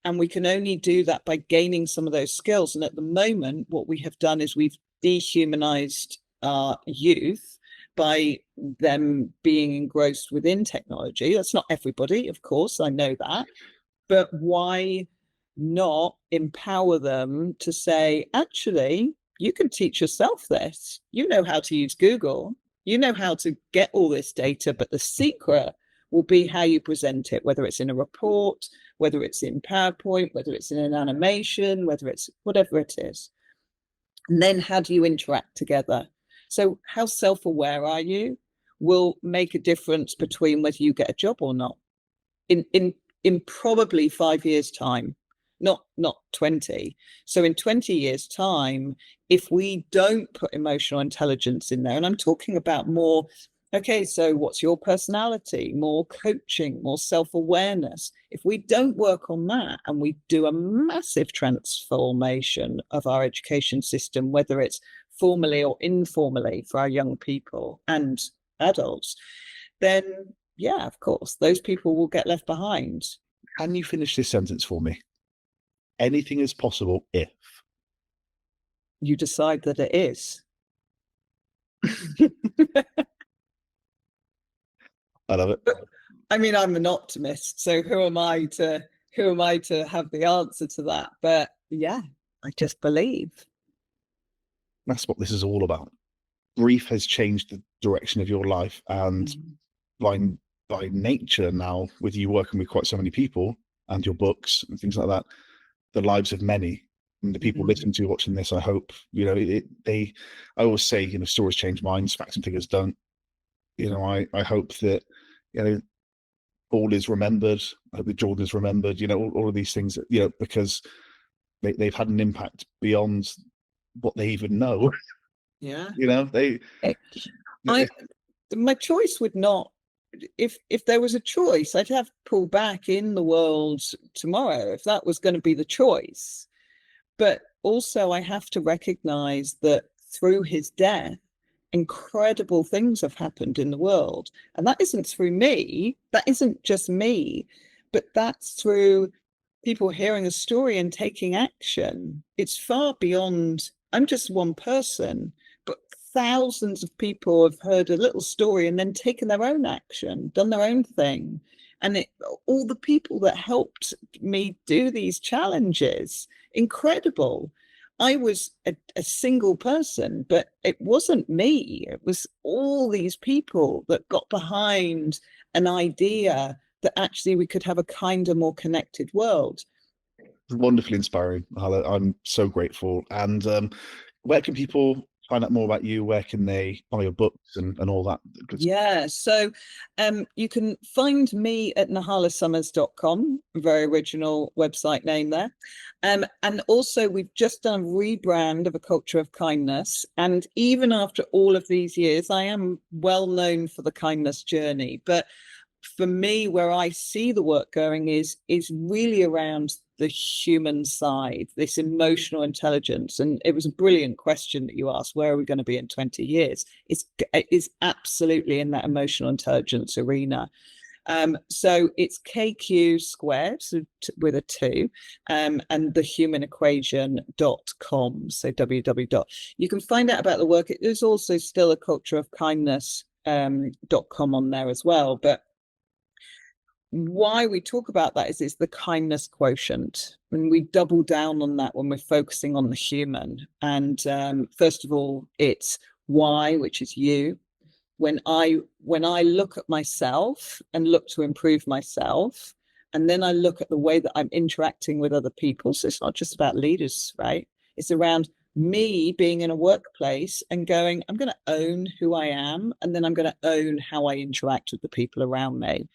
And we can only do that by gaining some of those skills. And at the moment, what we have done is we've dehumanized our youth by them being engrossed within technology. That's not everybody, of course, I know that. But why not empower them to say, actually, you can teach yourself this. You know how to use Google. You know how to get all this data, but the secret will be how you present it, whether it's in a report, whether it's in PowerPoint, whether it's in an animation, whether it's whatever it is. And then how do you interact together? So how self-aware are you will make a difference between whether you get a job or not in probably 5 years' time, not 20. So in 20 years' time, if we don't put emotional intelligence in there, and I'm talking about more, okay, so what's your personality, more coaching, more self-awareness. If we don't work on that and we do a massive transformation of our education system, whether it's formally or informally for our young people and adults, then yeah, of course, those people will get left behind. Can you finish this sentence for me? Anything is possible if you decide that it is. I love it. I mean, I'm an optimist, so who am I to have the answer to that? But yeah, I just believe. That's what this is all about. Grief has changed the direction of your life, and by nature now, with you working with quite so many people and your books and things like that, the lives of many and the people listening to watching this, I hope, you know, I always say, you know, stories change minds, facts and figures don't. You know, I hope that, you know, all is remembered. I hope that Jordan is remembered, you know, all of these things, you know, because they've had an impact beyond what they even know. Yeah. You know, my choice would not, if there was a choice, I'd have pull back in the world tomorrow if that was going to be the choice. But also I have to recognize that through his death, incredible things have happened in the world. And that isn't through me. That isn't just me, but that's through people hearing a story and taking action. It's far beyond, I'm just one person, but thousands of people have heard a little story and then taken their own action, done their own thing. And all the people that helped me do these challenges, incredible. I was a single person, but it wasn't me. It was all these people that got behind an idea that actually we could have a kinder, more connected world. Wonderfully inspiring, Nahla. I'm so grateful. And where can people find out more about you? Where can they buy your books and all that? Yeah, so you can find me at nahlasummers.com, very original website name there. And also we've just done a rebrand of A Culture of Kindness. And even after all of these years, I am well known for the kindness journey. But for me, where I see the work going is really around the human side, this emotional intelligence. And it was a brilliant question that you asked, where are we going to be in 20 years? It's absolutely in that emotional intelligence arena. So it's KQ squared, so with a 2, and thehumanaequation.com, so www. You can find out about the work. There's also still a culture of kindness.com on there as well. But why we talk about that is the kindness quotient, and we double down on that when we're focusing on the human. And first of all, it's why, which is you. When I look at myself and look to improve myself, and then I look at the way that I'm interacting with other people. So it's not just about leaders, right? It's around me being in a workplace and going, I'm going to own who I am, and then I'm going to own how I interact with the people around me.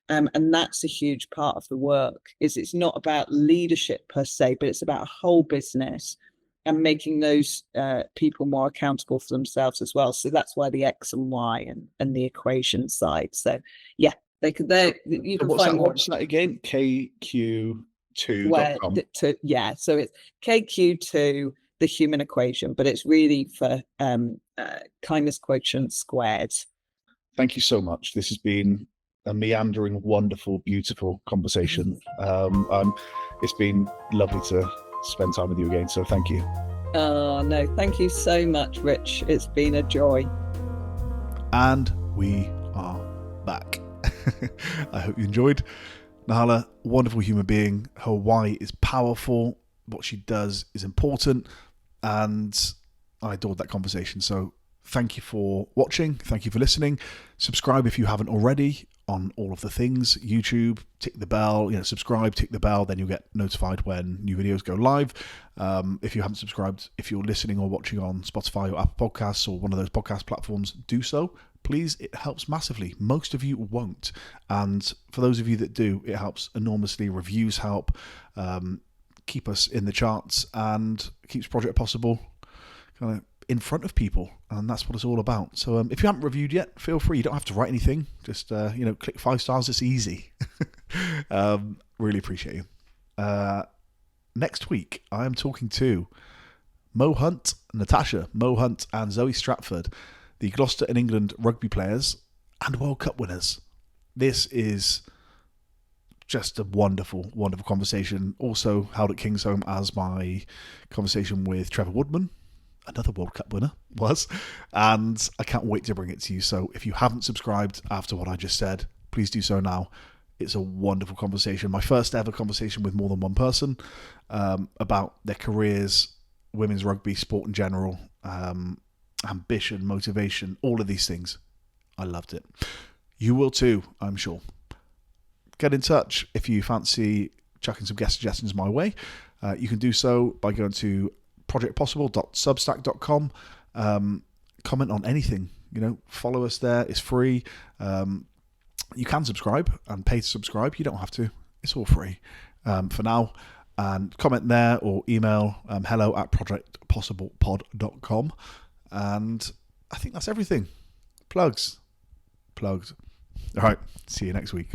And that's a huge part of the work. It's not about leadership per se, but it's about a whole business and making those people more accountable for themselves as well. So that's why the X and Y and the equation side. So yeah, you can find more. What's that again? KQ2.com. Yeah, so it's KQ2, the human equation, but it's really for kindness quotient squared. Thank you so much. This has been a meandering, wonderful, beautiful conversation. it's been lovely to spend time with you again. So thank you. Oh, no, thank you so much, Rich. It's been a joy. And we are back. I hope you enjoyed. Nahla, wonderful human being. Her why is powerful. What she does is important. And I adored that conversation. So thank you for watching. Thank you for listening. Subscribe if you haven't already on all of the things. YouTube, tick the bell, subscribe, tick the bell, then you'll get notified when new videos go live. If you haven't subscribed, if you're listening or watching on Spotify or Apple Podcasts or one of those podcast platforms, do so. Please, it helps massively. Most of you won't. And for those of you that do, it helps enormously. Reviews help keep us in the charts and keeps Project Possible kind of in front of people, and that's what it's all about. So if you haven't reviewed yet, feel free. You don't have to write anything. Just click 5 stars. It's easy. Really appreciate you. Next week, I am talking to Natasha Mo Hunt, and Zoe Stratford, the Gloucester and England rugby players and World Cup winners. This is just a wonderful, wonderful conversation. Also held at Kingsholm as my conversation with Trevor Woodman, another World Cup winner, and I can't wait to bring it to you. So if you haven't subscribed after what I just said, please do so now. It's a wonderful conversation. My first ever conversation with more than one person about their careers, women's rugby, sport in general, ambition, motivation, all of these things. I loved it. You will too, I'm sure. Get in touch if you fancy chucking some guest suggestions my way. You can do so by going to projectpossible.substack.com. Comment on anything, follow us there. It's free. You can subscribe and pay to subscribe. You don't have to. It's all free for now. And comment there or email hello@projectpossiblepod.com. And I think that's everything. Plugged. All right. See you next week.